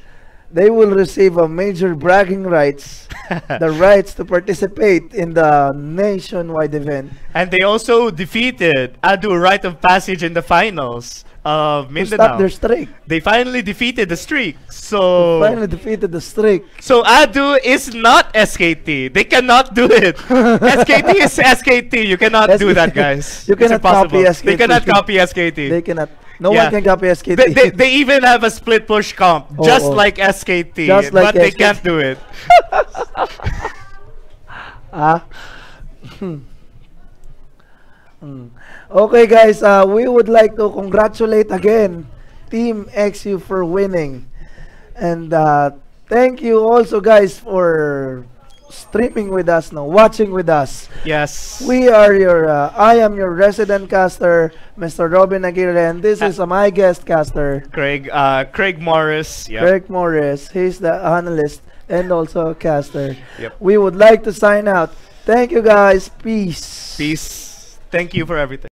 They will receive a major bragging rights, the rights to participate in the nationwide event. And they also defeated ADDU Rite of Passage in the finals of Mindanao. To stop their streak. They finally defeated the streak. So finally defeated the streak. So ADDU is not SKT. They cannot do it. SKT is SKT. You cannot do that, guys. You cannot copy SKT. They cannot copy SKT. They cannot. No one can copy SKT. They even have a split push comp, just like SKT, just like but they can't do it. Okay, guys, we would like to congratulate again Team XU for winning. And thank you also, guys, for streaming with us now, watching with us. Yes. We are your, I am your resident caster, Mr. Robin Aguirre, and this is my guest caster, Craig Morris. Yep. Craig Morris. He's the analyst and also caster. Yep. We would like to sign out. Thank you, guys. Peace. Peace. Thank you for everything.